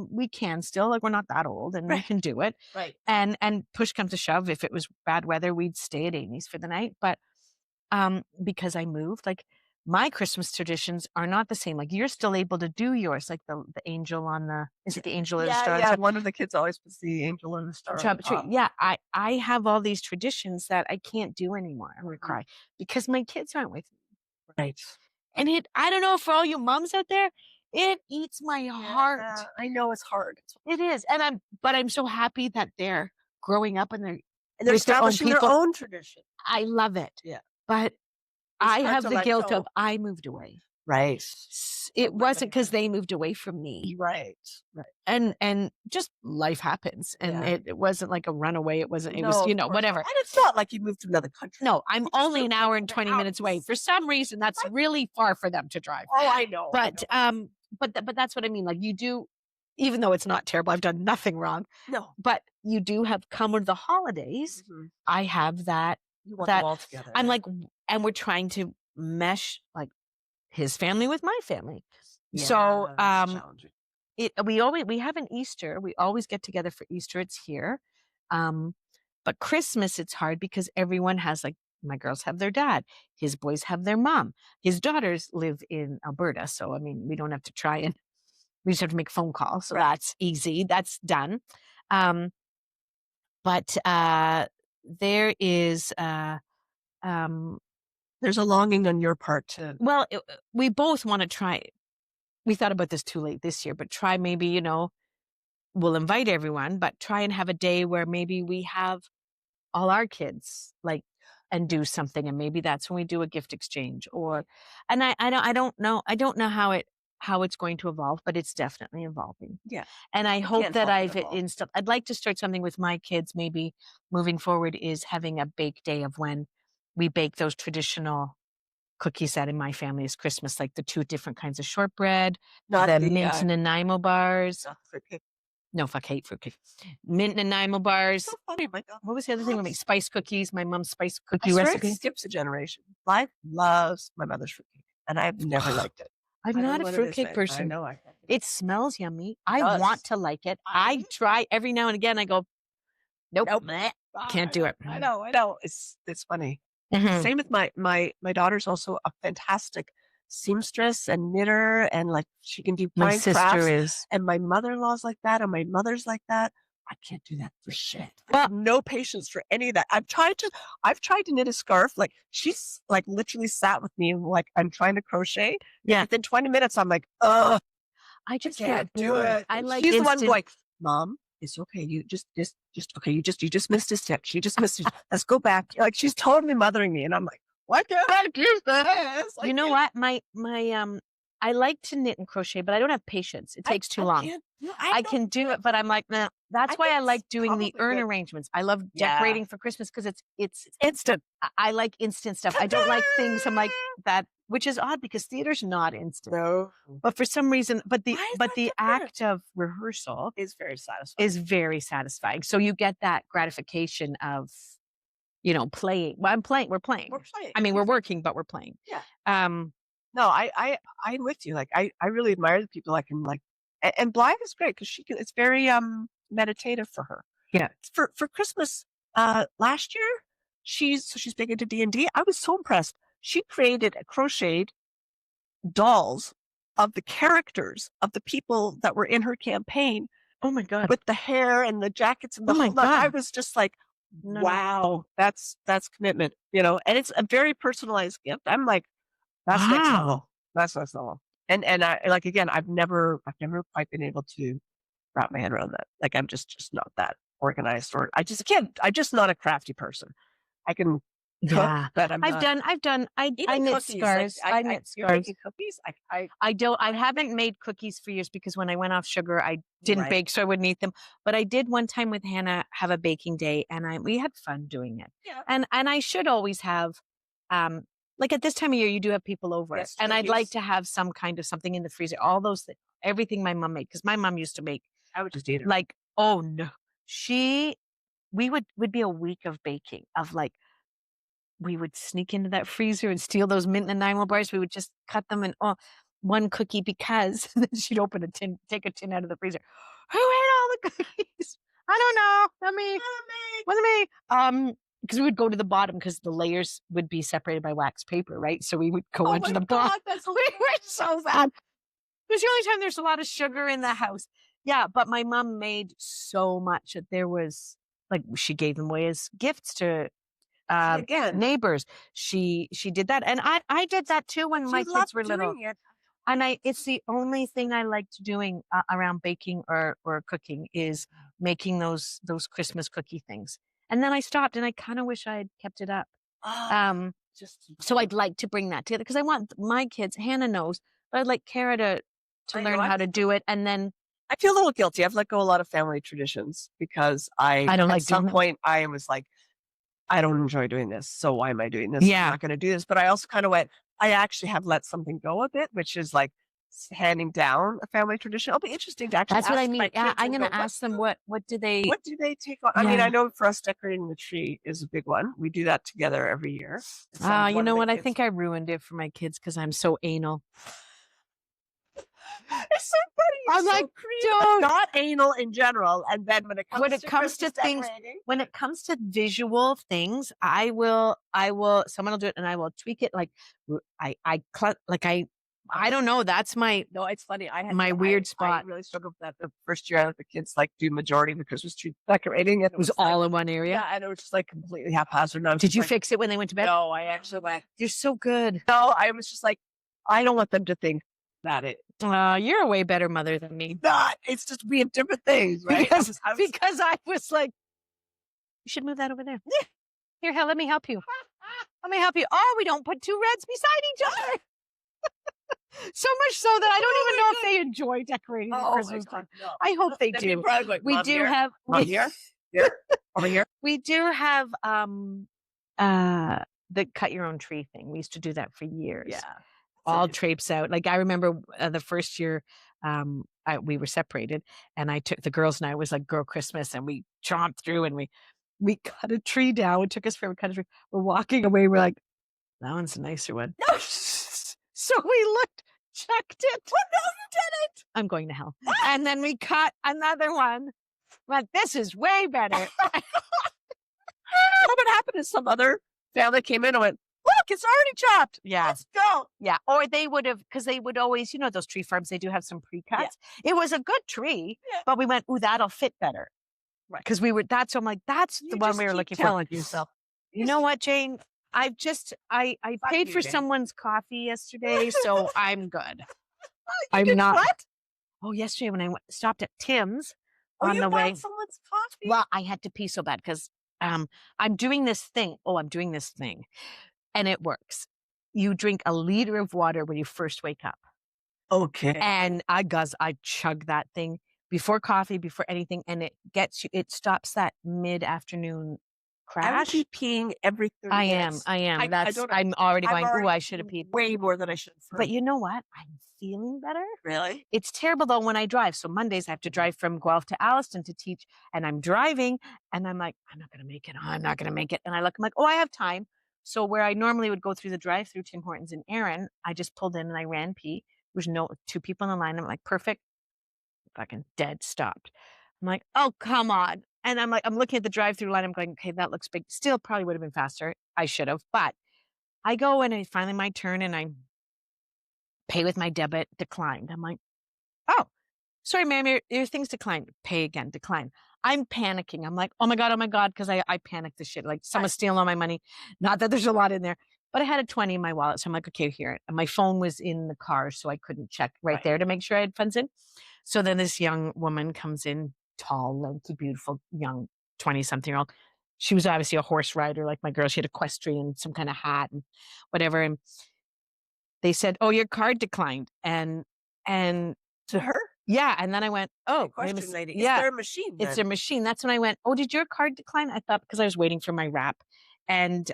Speaker 1: we can still, like, we're not that old and we
Speaker 2: Right.
Speaker 1: can do it.
Speaker 2: Right.
Speaker 1: And push comes to shove, if it was bad weather, we'd stay at Amy's for the night. But because I moved, like, my Christmas traditions are not the same. Like, you're still able to do yours, like the angel on the, is it the angel or the star?
Speaker 2: Yeah. One of the kids always puts the angel and the star on the top.
Speaker 1: Yeah, I have all these traditions that I can't do anymore. I'm gonna cry because my kids aren't with me.
Speaker 2: Right.
Speaker 1: And I don't know, for all you moms out there, it eats my heart.
Speaker 2: Yeah, I know it's hard.
Speaker 1: It is. And I'm so happy that they're growing up and they're
Speaker 2: And they're
Speaker 1: with their own
Speaker 2: establishing their
Speaker 1: people.
Speaker 2: own tradition.
Speaker 1: I love it.
Speaker 2: Yeah.
Speaker 1: But
Speaker 2: It's
Speaker 1: I
Speaker 2: hard
Speaker 1: have
Speaker 2: to
Speaker 1: the
Speaker 2: let
Speaker 1: guilt
Speaker 2: go.
Speaker 1: of I moved away.
Speaker 2: Right.
Speaker 1: It wasn't because they moved away from me.
Speaker 2: Right. Right.
Speaker 1: And just life happens. And
Speaker 2: Yeah.
Speaker 1: it wasn't like a runaway. It wasn't, it
Speaker 2: No,
Speaker 1: was,
Speaker 2: of course
Speaker 1: whatever.
Speaker 2: not. And it's not like you moved to another country.
Speaker 1: No, I'm
Speaker 2: You just
Speaker 1: only
Speaker 2: moved
Speaker 1: an
Speaker 2: to
Speaker 1: hour and
Speaker 2: another
Speaker 1: 20 minutes away.
Speaker 2: house.
Speaker 1: For some reason, that's really far for them to drive.
Speaker 2: Oh, I know.
Speaker 1: But but that's what I mean. Like, you do, even though it's not terrible, I've done nothing wrong.
Speaker 2: No.
Speaker 1: But you do have, come with the holidays.
Speaker 2: Mhm.
Speaker 1: I have that.
Speaker 2: You want
Speaker 1: that
Speaker 2: them all together.
Speaker 1: I'm like, and we're trying to mesh like his family with my family. So
Speaker 2: that's challenging.
Speaker 1: we have an Easter. We always get together for Easter. It's here. But Christmas, it's hard because everyone has, like, my girls have their dad, his boys have their mom, his daughters live in Alberta. So, I mean, we don't have to try, and we just have to make phone calls. So that's easy. That's done. But there is,
Speaker 2: There's a longing on your part to.
Speaker 1: well, we both want to try. We thought about this too late this year, but try maybe, we'll invite everyone, but try and have a day where maybe we have all our kids, like, and do something. And maybe that's when we do a gift exchange and I don't know how it's going to evolve, but it's definitely evolving.
Speaker 2: Yeah.
Speaker 1: And I hope
Speaker 2: can't
Speaker 1: that
Speaker 2: help it evolve.
Speaker 1: I'd like to start something with my kids, maybe moving forward, is having a bake day of when we bake those traditional cookies that in my family is Christmas, like the 2 different kinds of shortbread,
Speaker 2: Not
Speaker 1: the
Speaker 2: the
Speaker 1: mint and Nanaimo bars.
Speaker 2: not the fruitcake.
Speaker 1: No, fuck, hate fruitcake. Mint and Nanaimo bars.
Speaker 2: So funny, my God.
Speaker 1: What was the other thing we make? Spice cookies. My mom's spice cookie
Speaker 2: I swear
Speaker 1: recipe.
Speaker 2: it skips a generation. Life loves my mother's fruitcake, and I've never liked it.
Speaker 1: I'm
Speaker 2: I don't
Speaker 1: not
Speaker 2: know
Speaker 1: a
Speaker 2: what it is,
Speaker 1: fruitcake
Speaker 2: man. I
Speaker 1: person.
Speaker 2: know.
Speaker 1: It smells yummy. I
Speaker 2: does.
Speaker 1: want to like it. I try every now and again. I go, nope, bleh, can't do it.
Speaker 2: I know. It's funny.
Speaker 1: Mhm.
Speaker 2: Same with my daughter's also a fantastic seamstress and knitter, and like she can do
Speaker 1: My
Speaker 2: fine
Speaker 1: sister
Speaker 2: crafts.
Speaker 1: is.
Speaker 2: And my mother-in-law's like that, and my mother's like that. I can't do that for shit. I
Speaker 1: Well-
Speaker 2: have no patience for any of that. I've tried to knit a scarf. Like, she's like literally sat with me, like I'm trying to crochet.
Speaker 1: Yeah.
Speaker 2: Within 20 minutes, I'm like, ugh,
Speaker 1: I just
Speaker 2: I
Speaker 1: get
Speaker 2: can't do
Speaker 1: bored.
Speaker 2: it.
Speaker 1: I like
Speaker 2: She's the one
Speaker 1: instant.
Speaker 2: going, Mom, it's okay. You just okay. You just missed a stitch. You just missed it. Let's go back. Like, she's totally mothering me, and I'm like, why can't I do this?
Speaker 1: You know what? My I like to knit and crochet, but I don't have patience. It takes too long. I can do it, but I'm like, nah. That's
Speaker 2: I
Speaker 1: why
Speaker 2: think
Speaker 1: I
Speaker 2: it's
Speaker 1: like doing the
Speaker 2: probably
Speaker 1: urn
Speaker 2: good.
Speaker 1: arrangements. I love
Speaker 2: Yeah.
Speaker 1: decorating for Christmas because it's
Speaker 2: Instant.
Speaker 1: I like instant stuff. I don't like things. I'm like that. which is odd because theater's not instant.
Speaker 2: No.
Speaker 1: But for some reason, but
Speaker 2: Why is
Speaker 1: the
Speaker 2: that different?
Speaker 1: act of rehearsal
Speaker 2: It's very satisfying.
Speaker 1: is very satisfying. So you get that gratification of, playing. Well, we're playing.
Speaker 2: We're playing.
Speaker 1: I mean, we're working, but we're playing.
Speaker 2: Yeah.
Speaker 1: Um,
Speaker 2: No, I'm with you. Like, I really admire the people that can, like, and Blythe is great because it's very meditative for her.
Speaker 1: yeah.
Speaker 2: For Christmas last year, she's big into D&D. I was so impressed. She created crocheted dolls of the characters of the people that were in her campaign
Speaker 1: Oh my God.
Speaker 2: with the hair and the jackets and the
Speaker 1: Oh my
Speaker 2: whole lot. I
Speaker 1: God.
Speaker 2: was just like,
Speaker 1: No.
Speaker 2: wow, that's commitment, and it's a very personalized gift. I'm like, that's next
Speaker 1: Wow.
Speaker 2: level. That's next level. And I, like, again, I've never quite been able to wrap my head around that. Like, I'm just not that organized, or I just can't. I'm just not a crafty person. I can cook,
Speaker 1: Yeah.
Speaker 2: but I'm
Speaker 1: I've
Speaker 2: not.
Speaker 1: done, I
Speaker 2: Even
Speaker 1: knit
Speaker 2: cookies, like,
Speaker 1: scars. I knit
Speaker 2: you're
Speaker 1: scars.
Speaker 2: making cookies. I
Speaker 1: I haven't made cookies for years because when I went off sugar, I didn't
Speaker 2: Right.
Speaker 1: bake, so I wouldn't eat them. But I did one time with Hannah have a baking day, and we had fun doing it.
Speaker 2: Yeah.
Speaker 1: And I should always have, like at this time of year, you do have people over,
Speaker 2: Yes,
Speaker 1: and I'd like
Speaker 2: cookies.
Speaker 1: to have some kind of something in the freezer. All those things, everything my mom made, because my mom used to make
Speaker 2: I would just eat it.
Speaker 1: like, oh no, we would be a week of baking of like. We would sneak into that freezer and steal those mint and nine bars. We would just cut them in one cookie because then she'd open a tin, take a tin out of the freezer. Who ate all the cookies? I don't know. Not me. Wasn't me. Because we would go to the bottom because the layers would be separated by wax paper, right? So we would go
Speaker 2: Oh
Speaker 1: onto
Speaker 2: my
Speaker 1: the bottom.
Speaker 2: God, that's
Speaker 1: We were so bad. It was the only time there's a lot of sugar in the house. Yeah, but my mom made so much that there was like she gave them away as gifts to
Speaker 2: again.
Speaker 1: neighbors. She did that, and I did that too when my
Speaker 2: You
Speaker 1: kids
Speaker 2: love
Speaker 1: were little.
Speaker 2: doing it.
Speaker 1: And it's the only thing I liked doing around baking or cooking is making those Christmas cookie things. And then I stopped, and I kind of wish I had kept it up.
Speaker 2: Ah,
Speaker 1: So I'd like to bring that together because I want my kids. Hannah knows, but I'd like Kara to
Speaker 2: I know,
Speaker 1: learn how to do it, and then
Speaker 2: I feel a little guilty. I've let go a lot of family traditions because
Speaker 1: I don't
Speaker 2: at
Speaker 1: like
Speaker 2: some
Speaker 1: doing them.
Speaker 2: point I was like, I don't enjoy doing this, so why am I doing this?
Speaker 1: Yeah.
Speaker 2: I'm not going to do this. But I also kind of went, I actually have let something go a bit, which is like handing down a family tradition. It'll be interesting to actually
Speaker 1: That's what I
Speaker 2: ask
Speaker 1: mean.
Speaker 2: my
Speaker 1: Yeah,
Speaker 2: kids
Speaker 1: I'm
Speaker 2: and
Speaker 1: going to
Speaker 2: go,
Speaker 1: ask them what do they.
Speaker 2: what do they take on? I mean,
Speaker 1: Yeah.
Speaker 2: I know for us decorating the tree is a big one. We do that together every year. So
Speaker 1: You
Speaker 2: one
Speaker 1: know
Speaker 2: of the
Speaker 1: what? I
Speaker 2: kids-
Speaker 1: think I ruined it for my kids because I'm so anal.
Speaker 2: It's so funny. You're
Speaker 1: I'm
Speaker 2: so
Speaker 1: like,
Speaker 2: creative,
Speaker 1: don't.
Speaker 2: not anal in general. And then when it comes to Christmas
Speaker 1: things,
Speaker 2: decorating,
Speaker 1: when it comes to visual things, I will, someone will do it and I will tweak it. Like I don't know. That's my,
Speaker 2: no, it's funny. I had
Speaker 1: my weird spot.
Speaker 2: I really struggled with that the first year I let the kids like do majority of the Christmas tree decorating. And
Speaker 1: it was
Speaker 2: like,
Speaker 1: all in one area.
Speaker 2: yeah, and it was just like completely haphazard. And I was
Speaker 1: Did
Speaker 2: just
Speaker 1: you
Speaker 2: like,
Speaker 1: fix it when they went to bed?
Speaker 2: No, I actually went.
Speaker 1: You're so good.
Speaker 2: No, I was just like, I don't want them to think that
Speaker 1: You're a way better mother than me.
Speaker 2: not. It's just we have different things, right?
Speaker 1: Because I was like, you should move that over there. Here, hell, let me help you. Let me help you. Oh, we don't put two reds beside each other. So much so that I don't even know if they enjoy decorating the Christmas tree.
Speaker 2: No.
Speaker 1: I hope they
Speaker 2: They'd
Speaker 1: do.
Speaker 2: be probably like,
Speaker 1: We
Speaker 2: "Mom,
Speaker 1: do
Speaker 2: here,
Speaker 1: have
Speaker 2: Mom, here, over here.
Speaker 1: we do have the cut your own tree thing. We used to do that for years.
Speaker 2: Yeah.
Speaker 1: All traipse out. Like I remember the first year we were separated, and I took the girls and I was like girl Christmas, and we chomped through and we cut a tree down. It took us forever to cut a tree. We're walking away. We're like, that one's a nicer one. No. So we looked, checked it.
Speaker 2: Well, no, you didn't.
Speaker 1: I'm going to hell. And then we cut another one. But this is way better.
Speaker 2: What would happen if some other family came in and went, look, it's already chopped.
Speaker 1: Yeah.
Speaker 2: Let's go.
Speaker 1: Yeah. Or they would have, because they would always, those tree farms, they do have some pre-cuts. Yeah. It was a good tree, but we went, ooh, that'll fit better.
Speaker 2: Right.
Speaker 1: Because I'm like, that's the one we were looking for.
Speaker 2: Telling yourself.
Speaker 1: You know what, Jane? I paid for someone's coffee yesterday, so I'm good. I'm not.
Speaker 2: What?
Speaker 1: Oh, yesterday when I stopped at Tim's on
Speaker 2: you
Speaker 1: the way.
Speaker 2: bought someone's coffee?
Speaker 1: Well, I had to pee so bad because I'm doing this thing. Oh, I'm doing this thing. And it works. You drink a liter of water when you first wake up.
Speaker 2: Okay.
Speaker 1: And I chug that thing before coffee, before anything. And it stops that mid-afternoon
Speaker 2: I would
Speaker 1: crash.
Speaker 2: be peeing every 30 minutes.
Speaker 1: I am.
Speaker 2: I don't know.
Speaker 1: I'm already
Speaker 2: I'm
Speaker 1: going, "Ooh,
Speaker 2: already
Speaker 1: I should have
Speaker 2: peeing
Speaker 1: peed."
Speaker 2: way more than I should
Speaker 1: But
Speaker 2: for
Speaker 1: you know what? I'm feeling better.
Speaker 2: really?
Speaker 1: It's terrible though when I drive. So Mondays I have to drive from Guelph to Alliston to teach, and I'm driving, and I'm like, I'm not gonna make it. I'm not gonna make it. And I look, I'm like, oh, I have time. So where I normally would go through the drive-through Tim Hortons in Erin, I just pulled in and I ran pee. There's no two people in the line. I'm like, perfect, fucking dead stopped. I'm like, oh, come on. And I'm like, I'm looking at the drive-through line. I'm going, okay, that looks big. Still probably would have been faster. I should have, but I go and it's finally my turn and I pay with my debit, declined. I'm like, oh, sorry, ma'am, your thing's declined. Pay again, decline. I'm panicking. I'm like, oh my God, because I panicked the shit. Like someone's stealing all my money. Not that there's a lot in there, but I had a 20 in my wallet. So I'm like, okay, here. And my phone was in the car, so I couldn't check right there to make sure I had funds in. So then this young woman comes in, tall, lanky, beautiful, young 20-something-year-old. She was obviously a horse rider, like my girl. She had equestrian, some kind of hat and whatever. And they said, oh, your card declined. And
Speaker 2: To her?
Speaker 1: yeah. And then I went, oh,
Speaker 2: Question, lady. Is
Speaker 1: yeah,
Speaker 2: there a machine
Speaker 1: it's
Speaker 2: then?
Speaker 1: a machine. That's when I went, oh, did your card decline? I thought because I was waiting for my wrap. And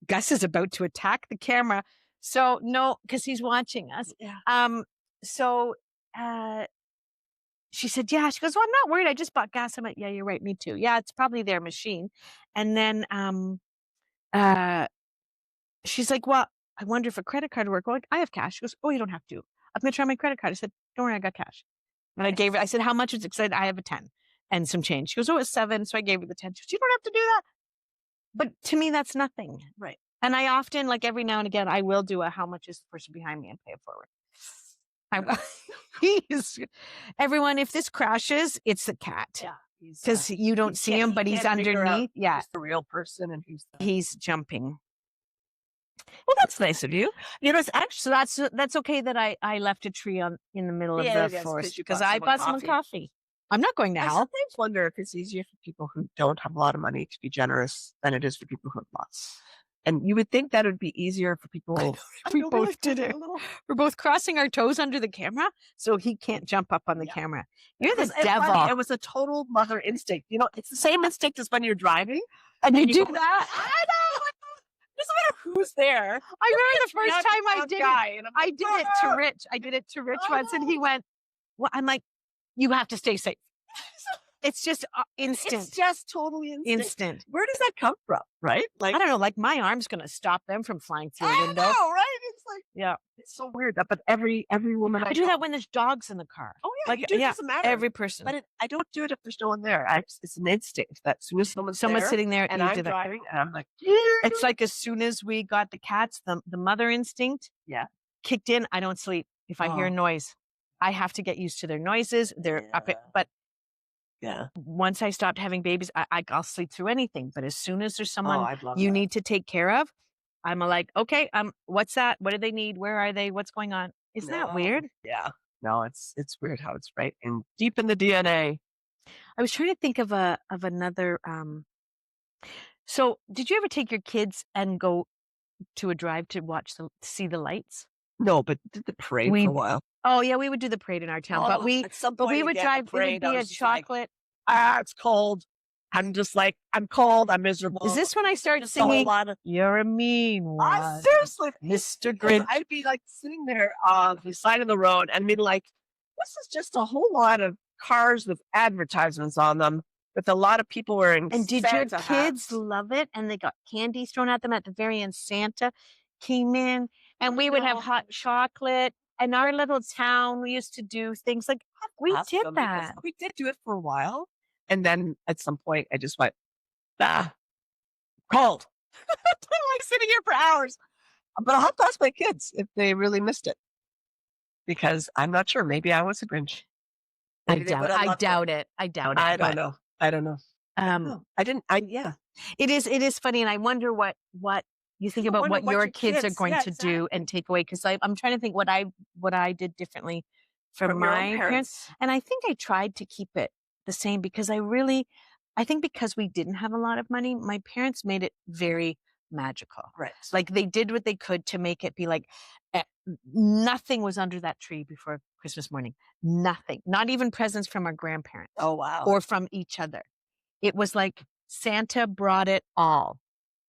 Speaker 1: Gus is about to attack the camera. So no, because he's watching us.
Speaker 2: Yeah.
Speaker 1: So she said, yeah. She goes, well, I'm not worried. I just bought gas. I'm like, yeah, you're right. Me too. Yeah, it's probably their machine. And then she's like, well, I wonder if a credit card would work. Well, like, I have cash. She goes, oh, you don't have to. I'm going to try my credit card. I said, don't worry, I got cash. And I gave her, I said, how much is it? Because I have a 10 and some change. She goes, oh, it's 7. So I gave her the 10. She goes, you don't have to do that. But to me, that's nothing.
Speaker 2: Right.
Speaker 1: And I often, like every now and again, I will do a how much is the person behind me and pay it forward. Everyone, if this crashes, it's the cat.
Speaker 2: Yeah.
Speaker 1: Because you don't see him, but he's underneath. Yeah.
Speaker 2: Who's the real person and who's the...
Speaker 1: He's jumping.
Speaker 2: Well, that's nice of you. You know, it's actually...
Speaker 1: So that's okay that I left a tree in the middle of the forest because I bought someone coffee. I'm not going to
Speaker 2: I
Speaker 1: help.
Speaker 2: sometimes wonder if it's easier for people who don't have a lot of money to be generous than it is for people who have lots. And you would think that would be easier for people.
Speaker 1: We both did it. We're both crossing our toes under the camera, so he can't jump up on the camera. You're the devil.
Speaker 2: It was a total mother instinct. You know, it's the same instinct as when you're driving.
Speaker 1: And you do that.
Speaker 2: I know. Doesn't matter who's there.
Speaker 1: I remember the first time I did it.
Speaker 2: Like,
Speaker 1: I did it to Rich. I did it to Rich once, and he went, well, I'm like, you have to stay safe. It's just instant.
Speaker 2: It's just totally instant. Where does that come from, right?
Speaker 1: Like, I don't know, like my arm's going to stop them from flying through a window.
Speaker 2: I know, right? It's like,
Speaker 1: yeah.
Speaker 2: It's so weird. But every woman
Speaker 1: I do that when there's dogs in the car.
Speaker 2: Oh, yeah. Like, it doesn't matter.
Speaker 1: Every person.
Speaker 2: But I don't do it if there's no one there. It's an instinct that as soon as someone's
Speaker 1: sitting there
Speaker 2: and I'm driving, and I'm like,
Speaker 1: it's like as soon as we got the cats, the mother instinct kicked in. I don't sleep. If I hear a noise, I have to get used to their noises. They're up it, but once I stopped having babies, I'll sleep through anything. But as soon as there's someone you need to take care of, I'm like, okay, what's that? What do they need? Where are they? What's going on? Isn't that weird?
Speaker 2: Yeah. No, it's weird how it's right and deep in the DNA.
Speaker 1: I was trying to think of another. So, did you ever take your kids and go to a drive to see the lights?
Speaker 2: No, but did the parade for a while.
Speaker 1: Oh yeah, we would do the parade in our town, but we would drive. It would be a chocolate.
Speaker 2: Like, it's cold. I'm just like, I'm cold. I'm miserable.
Speaker 1: Is this when I start singing? You're a mean one.
Speaker 2: Seriously,
Speaker 1: Mr. Grinch.
Speaker 2: I'd be like sitting there on the side of the road and be like, this is just a whole lot of cars with advertisements on them with a lot of people wearing.
Speaker 1: And did your kids love it? And they got candy thrown at them at the very end. Santa came in, and we would have hot chocolate. In our little town, we used to do things like we did that.
Speaker 2: We did do it for a while. And then at some point, I just went, cold. I'm like sitting here for hours. But I'll have to ask my kids if they really missed it. Because I'm not sure. Maybe I was a Grinch.
Speaker 1: I doubt it. I
Speaker 2: don't know. I didn't.
Speaker 1: It is funny. And I wonder what you think about what your kids are going to do and take away. Because I'm trying to think what I did differently from my parents. And I think I tried to keep it the same because I think because we didn't have a lot of money, my parents made it very magical.
Speaker 2: Right.
Speaker 1: Like they did what they could to make it be like nothing was under that tree before Christmas morning. Nothing. Not even presents from our grandparents.
Speaker 2: Oh, wow.
Speaker 1: Or from each other. It was like Santa brought it all.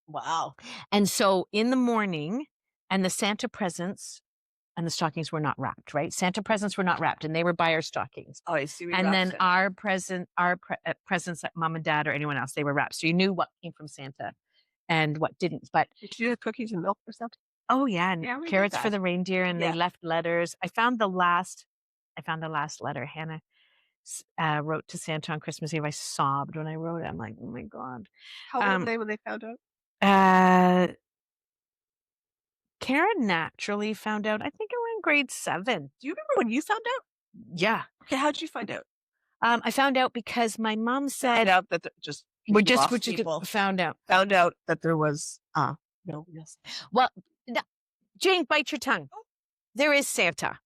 Speaker 2: Wow.
Speaker 1: And so in the morning, and the Santa presents and the stockings were not wrapped, right? Santa presents were not wrapped, and they were by our stockings.
Speaker 2: Oh, I see. We
Speaker 1: And
Speaker 2: wrapped
Speaker 1: then
Speaker 2: Santa.
Speaker 1: our presents, like mom and dad or anyone else, they were wrapped. So you knew what came from Santa and what didn't. But
Speaker 2: Did you do cookies and milk or something?
Speaker 1: oh yeah, and
Speaker 2: Yeah, we did
Speaker 1: carrots for
Speaker 2: that.
Speaker 1: the reindeer, and they
Speaker 2: Yeah.
Speaker 1: left letters. I found the last letter. Hannah wrote to Santa on Christmas Eve. I sobbed when I wrote it. I'm like, oh my God.
Speaker 2: How old were
Speaker 1: Um,
Speaker 2: they when they found out?
Speaker 1: uh, Karen naturally found out, I think around grade 7.
Speaker 2: Do you remember when you found out?
Speaker 1: Yeah.
Speaker 2: Okay, how'd you find out?
Speaker 1: I found out because my mom
Speaker 2: Found
Speaker 1: said,
Speaker 2: out that just
Speaker 1: we
Speaker 2: you
Speaker 1: just,
Speaker 2: lost
Speaker 1: we just
Speaker 2: people.
Speaker 1: found out.
Speaker 2: Found out that there was no, yes.
Speaker 1: Well, no, Jane, bite your tongue. There is Santa.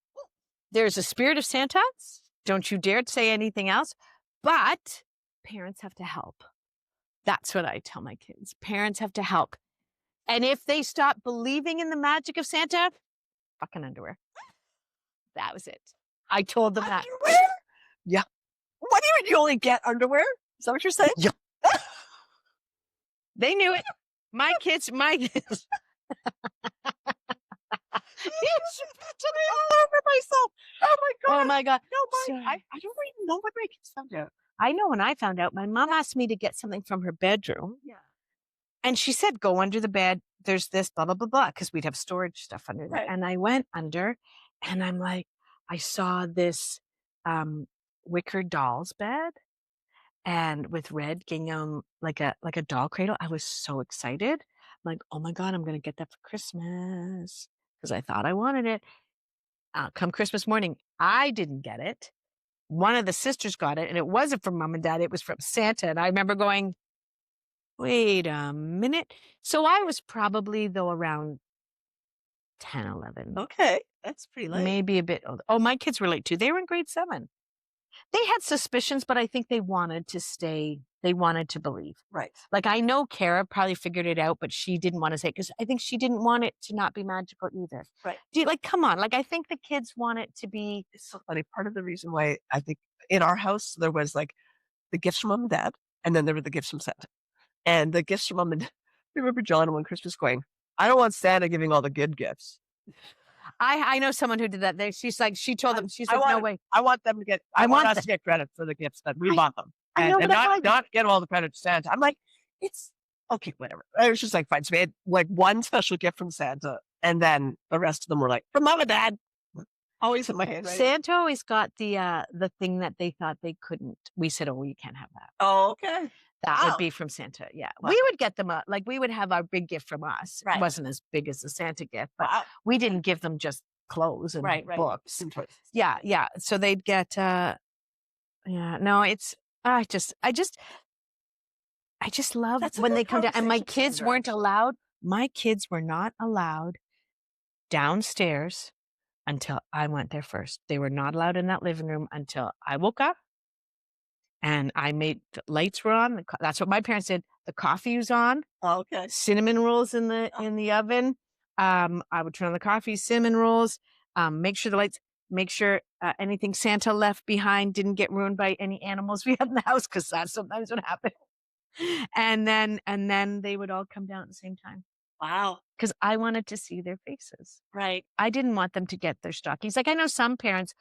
Speaker 1: There's a spirit of Santa. Don't you dare say anything else. But parents have to help. That's what I tell my kids. Parents have to help. And if they stop believing in the magic of Santa, fucking underwear. That was it. I told them that.
Speaker 2: Underwear? Yeah. What do you mean you only get underwear? Is that what you're saying?
Speaker 1: Yeah. They knew it. My kids. Yes.
Speaker 2: all over myself. Oh my God.
Speaker 1: Oh my God.
Speaker 2: No, I don't even know what my kids found out.
Speaker 1: I know when I found out, my mom asked me to get something from her bedroom.
Speaker 2: Yeah.
Speaker 1: And she said, go under the bed. There's this, blah, blah, blah, blah, because we'd have storage stuff under there.
Speaker 2: Right.
Speaker 1: And I went under, and I'm like, I saw this wicker doll's bed, and with red gingham, like a doll cradle. I was so excited. I'm like, oh my God, I'm going to get that for Christmas, because I thought I wanted it. Come Christmas morning, I didn't get it. One of the sisters got it, and it wasn't from mom and dad. It was from Santa. And I remember going, wait a minute. So I was probably, though, around 10, 11.
Speaker 2: Okay. That's pretty late.
Speaker 1: Maybe a bit older. Oh, my kids were late too. They were in grade 7. They had suspicions, but I think they wanted to stay. They wanted to believe.
Speaker 2: Right.
Speaker 1: Like, I know Kara probably figured it out, but she didn't want to say it because I think she didn't want it to not be magical either.
Speaker 2: Right.
Speaker 1: Like, come on. Like, I think the kids want it to be.
Speaker 2: It's so funny. Part of the reason why I think in our house there was like the gifts from mom and dad, and then there were the gifts from Santa. And the gifts from mom and dad. I remember John one Christmas going, I don't want Santa giving all the good gifts.
Speaker 1: I know someone who did that. She told them, she's like, no way.
Speaker 2: I want them to get, I want us to get credit for the gifts that we bought them.
Speaker 1: I know,
Speaker 2: And
Speaker 1: but I'm like,
Speaker 2: not get all the credit to Santa. I'm like, it's okay, whatever. It was just like fine. So we had like one special gift from Santa, and then the rest of them were like from mom and dad. Always in my hand. Right?
Speaker 1: Santa always got the thing that they thought they couldn't. We said, oh, you can't have that.
Speaker 2: Oh, okay.
Speaker 1: That
Speaker 2: Wow.
Speaker 1: would be from Santa. Yeah.
Speaker 2: Wow.
Speaker 1: We would get them like we would have our big gift from us.
Speaker 2: Right.
Speaker 1: It wasn't as big as the Santa gift, but
Speaker 2: Wow.
Speaker 1: we didn't give them just clothes and books. Yeah. Yeah. So they'd get, yeah, no, it's, I just love
Speaker 2: That's a
Speaker 1: when
Speaker 2: good
Speaker 1: they come down, and my
Speaker 2: conversation
Speaker 1: kids
Speaker 2: starter,
Speaker 1: weren't allowed. My kids were not allowed downstairs until I went there first. They were not allowed in that living room until I woke up and I made the lights were on. That's what my parents did. The coffee was on.
Speaker 2: Oh, okay.
Speaker 1: Cinnamon rolls in the oven. I would turn on the coffee, cinnamon rolls, make sure the lights, make sure anything Santa left behind didn't get ruined by any animals we had in the house, because that's sometimes what happened. And then they would all come down at the same time.
Speaker 2: Wow.
Speaker 1: Because I wanted to see their faces.
Speaker 2: Right.
Speaker 1: I didn't want them to get their stockings. Like, I know some parents,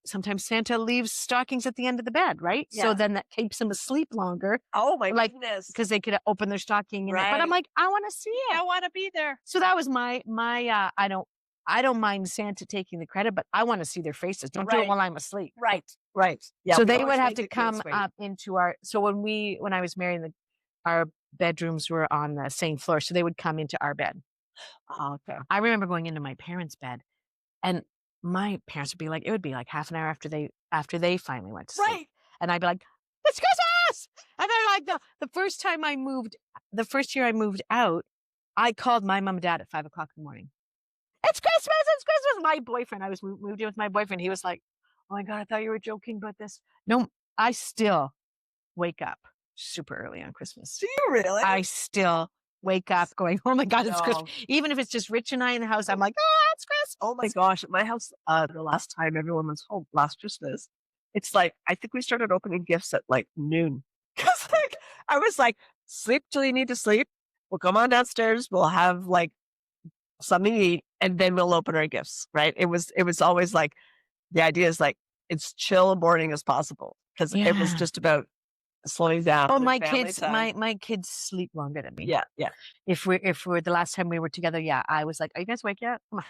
Speaker 1: sometimes Santa leaves stockings at the end of the bed, right?
Speaker 2: Yeah.
Speaker 1: So then that keeps them asleep longer.
Speaker 2: Oh my goodness.
Speaker 1: Because they could open their stocking. But I'm
Speaker 2: Right.
Speaker 1: like, I want to see it.
Speaker 2: I want to be there.
Speaker 1: So that was my I don't mind Santa taking the credit, but I want to see their faces. Don't do it
Speaker 2: Right.
Speaker 1: while I'm asleep.
Speaker 2: Right. Right. Yeah.
Speaker 1: So
Speaker 2: we
Speaker 1: they
Speaker 2: always
Speaker 1: would have
Speaker 2: made
Speaker 1: to
Speaker 2: the kids
Speaker 1: come
Speaker 2: wait.
Speaker 1: up into our. So when I was married, our bedrooms were on the same floor, so they would come into our bed.
Speaker 2: Oh, okay.
Speaker 1: I remember going into my parents' bed, and my parents it would be like half an hour after they finally went to sleep,
Speaker 2: Right.
Speaker 1: and I'd be like, "It's Christmas!" And then the first year I moved out, I called my mom and dad at 5:00 in the morning. It's Christmas! It's Christmas! My boyfriend, I was moved in with my boyfriend. He was like, "Oh my God, I thought you were joking about this." No, I still wake up super early on Christmas.
Speaker 2: Do you really?
Speaker 1: I still wake up going, "Oh my God, it's
Speaker 2: No.
Speaker 1: Christmas." Even if it's just Rich and I in the house, I'm like, "Ah, it's Christmas."
Speaker 2: Oh my gosh. At my house, the last time everyone was home last Christmas, it's like, I think we started opening gifts at like noon. Cause like I was like, sleep till you need to sleep. We'll come on downstairs. We'll have like something to eat, and then we'll open our gifts. Right? It was always like the idea is like it's chill morning as possible because it was
Speaker 1: Yeah.
Speaker 2: just about slowing down.
Speaker 1: Oh,
Speaker 2: and
Speaker 1: my
Speaker 2: family
Speaker 1: kids,
Speaker 2: time.
Speaker 1: my kids sleep longer than me.
Speaker 2: Yeah, yeah.
Speaker 1: If we're the last time we were together, yeah, I was like, "Are you guys awake yet? Come on.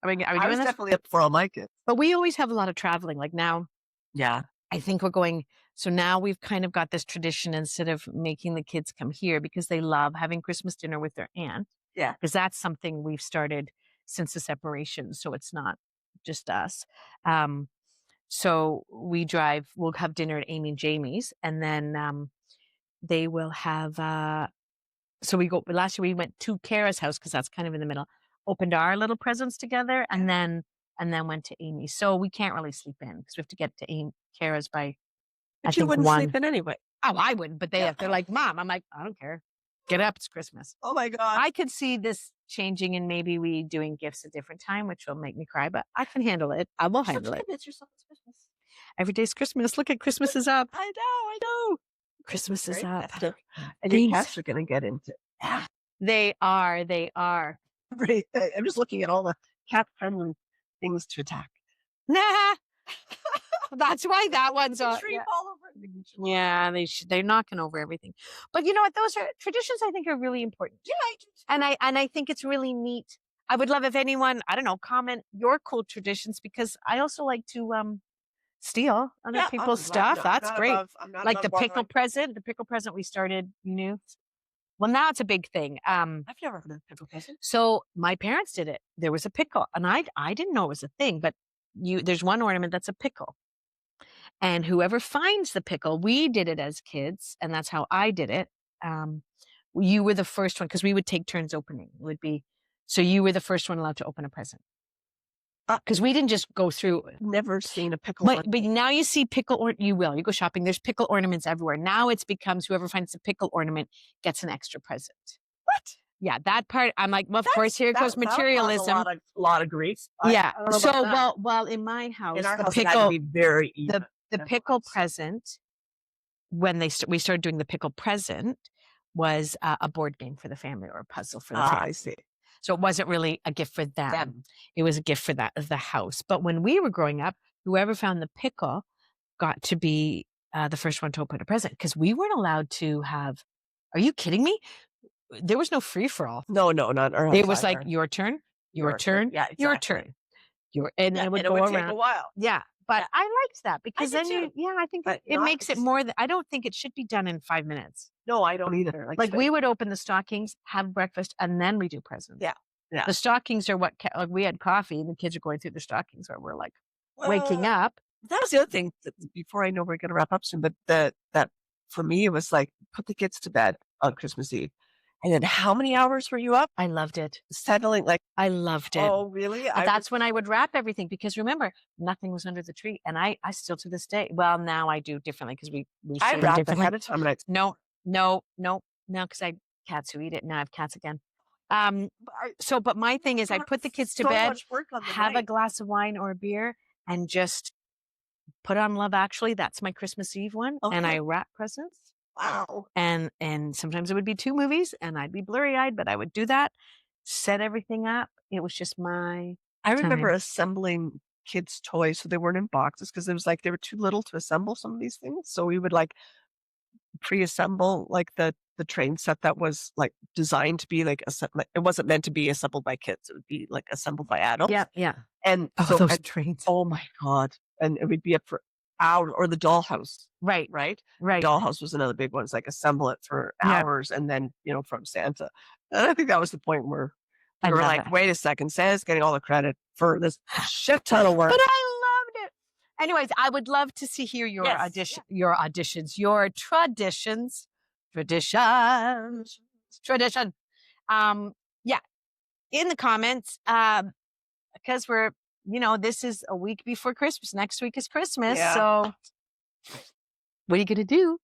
Speaker 1: Are we
Speaker 2: I was
Speaker 1: doing this?"
Speaker 2: definitely up for all my kids.
Speaker 1: But we always have a lot of traveling. Like now,
Speaker 2: Yeah.
Speaker 1: I think we're going. So now we've kind of got this tradition instead of making the kids come here because they love having Christmas dinner with their aunt,
Speaker 2: Yeah.
Speaker 1: because that's something we've started since the separation. So it's not just us. Um, so we'll have dinner at Amy and Jamie's, and then they will have, so last year we went to Kara's house because that's kind of in the middle, opened our little presents together, and then went to Amy's. So we can't really sleep in because we have to get to Kara's by, I
Speaker 2: But you
Speaker 1: think,
Speaker 2: wouldn't
Speaker 1: 1.
Speaker 2: sleep in anyway.
Speaker 1: Oh, I wouldn't, but
Speaker 2: Yeah.
Speaker 1: they're like, "Mom." I'm like, "I don't care. Get up. It's Christmas."
Speaker 2: Oh my God.
Speaker 1: I could see this changing and maybe we doing gifts a different time, which will make me cry, but I can handle it. I will handle it.
Speaker 2: It's yourself. It's Christmas.
Speaker 1: Every day's Christmas. Look at Christmas is up.
Speaker 2: I know.
Speaker 1: Christmas is
Speaker 2: Very
Speaker 1: up.
Speaker 2: festive. And your
Speaker 1: Things.
Speaker 2: cats are going to get into it.
Speaker 1: They are.
Speaker 2: I'm just looking at all the cat-friendly things to attack.
Speaker 1: Nah. That's why that one's on.
Speaker 2: Tree
Speaker 1: Yeah.
Speaker 2: all over it.
Speaker 1: Yeah, they're knocking over everything. But you know what? Those are traditions I think are really important.
Speaker 2: Yeah, I do too.
Speaker 1: And I think it's really neat. I would love if anyone, I don't know, comment your cool traditions, because I also like to steal other
Speaker 2: Yeah,
Speaker 1: people's
Speaker 2: I'm
Speaker 1: stuff.
Speaker 2: not
Speaker 1: That's great.
Speaker 2: I'm not
Speaker 1: Like
Speaker 2: above
Speaker 1: the
Speaker 2: boarding
Speaker 1: pickle present. The pickle present we started new. Well, now it's a big thing.
Speaker 2: I've never heard of pickle present.
Speaker 1: So my parents did it. There was a pickle, and I didn't know it was a thing, but there's one ornament that's a pickle. And whoever finds the pickle, we did it as kids, and that's how I did it. You were the first one because we would take turns opening. It would be, so you were the first one allowed to open a present because we didn't just go through.
Speaker 2: Never seen a pickle.
Speaker 1: But now you see pickle, you go shopping. There's pickle ornaments everywhere. Now it becomes whoever finds the pickle ornament gets an extra present.
Speaker 2: What?
Speaker 1: Yeah, that part. I'm like, well, of course, here goes materialism.
Speaker 2: A lot of grief.
Speaker 1: Yeah. So, well, in my house,
Speaker 2: in our
Speaker 1: the
Speaker 2: house,
Speaker 1: pickle,
Speaker 2: it had to be very even.
Speaker 1: the pickle present, when we started doing the pickle present, was a board game for the family or a puzzle for the family.
Speaker 2: I see.
Speaker 1: So it wasn't really a gift for them. It was a gift for the house. But when we were growing up, whoever found the pickle got to be the first one to open a present, because we weren't allowed to have. Are you kidding me? There was no free for all.
Speaker 2: No, not our.
Speaker 1: It was like your turn, your turn,
Speaker 2: yeah, exactly.
Speaker 1: your turn, and it would go around.
Speaker 2: Take a while.
Speaker 1: Yeah, but I liked that because
Speaker 2: I
Speaker 1: then
Speaker 2: did too.
Speaker 1: I think it makes it more. I don't think it should be done in 5 minutes.
Speaker 2: No, I don't either.
Speaker 1: Like we would open the stockings, have breakfast, and then we do presents.
Speaker 2: Yeah.
Speaker 1: The stockings are what like we had coffee, and the kids are going through the stockings where we're like waking up.
Speaker 2: That was the other thing. Before I know we're going to wrap up soon, but that for me it was like put the kids to bed on Christmas Eve. And then how many hours were you up?
Speaker 1: I loved it.
Speaker 2: Settling, like,
Speaker 1: I loved it.
Speaker 2: oh, really?
Speaker 1: That's when I would wrap everything, because remember, nothing was under the tree. And I still to this day, well, now I do differently because we
Speaker 2: I
Speaker 1: say
Speaker 2: wrapped
Speaker 1: differently.
Speaker 2: ahead of time. And
Speaker 1: No, because I cats who eat it. Now I have cats again. But my thing is I put the kids to bed, have a glass of wine or a beer, and just put on Love Actually. That's my Christmas Eve one.
Speaker 2: Okay.
Speaker 1: And I wrap presents.
Speaker 2: Wow.
Speaker 1: And sometimes it would be 2 movies and I'd be blurry-eyed, but I would do that, set everything up. It was just my
Speaker 2: I remember
Speaker 1: time.
Speaker 2: assembling kids' toys, so they weren't in boxes because it was like they were too little to assemble some of these things. So we would like pre-assemble like the train set that was like designed to be like it wasn't meant to be assembled by kids. It would be like assembled by adults.
Speaker 1: Yeah.
Speaker 2: And
Speaker 1: Those trains.
Speaker 2: Oh my God. And it would be up for hours, or the dollhouse.
Speaker 1: Right.
Speaker 2: Dollhouse was another big one. It's like assemble it for hours and then, from Santa. And I think that was the point where we were like, wait a second, Santa's getting all the credit for this shit ton of work.
Speaker 1: But I loved it. Anyways, I would love to hear your your auditions, your traditions. Tradition. In the comments, because we're, this is a week before Christmas. Next week is Christmas.
Speaker 2: Yeah.
Speaker 1: So what are you going to do?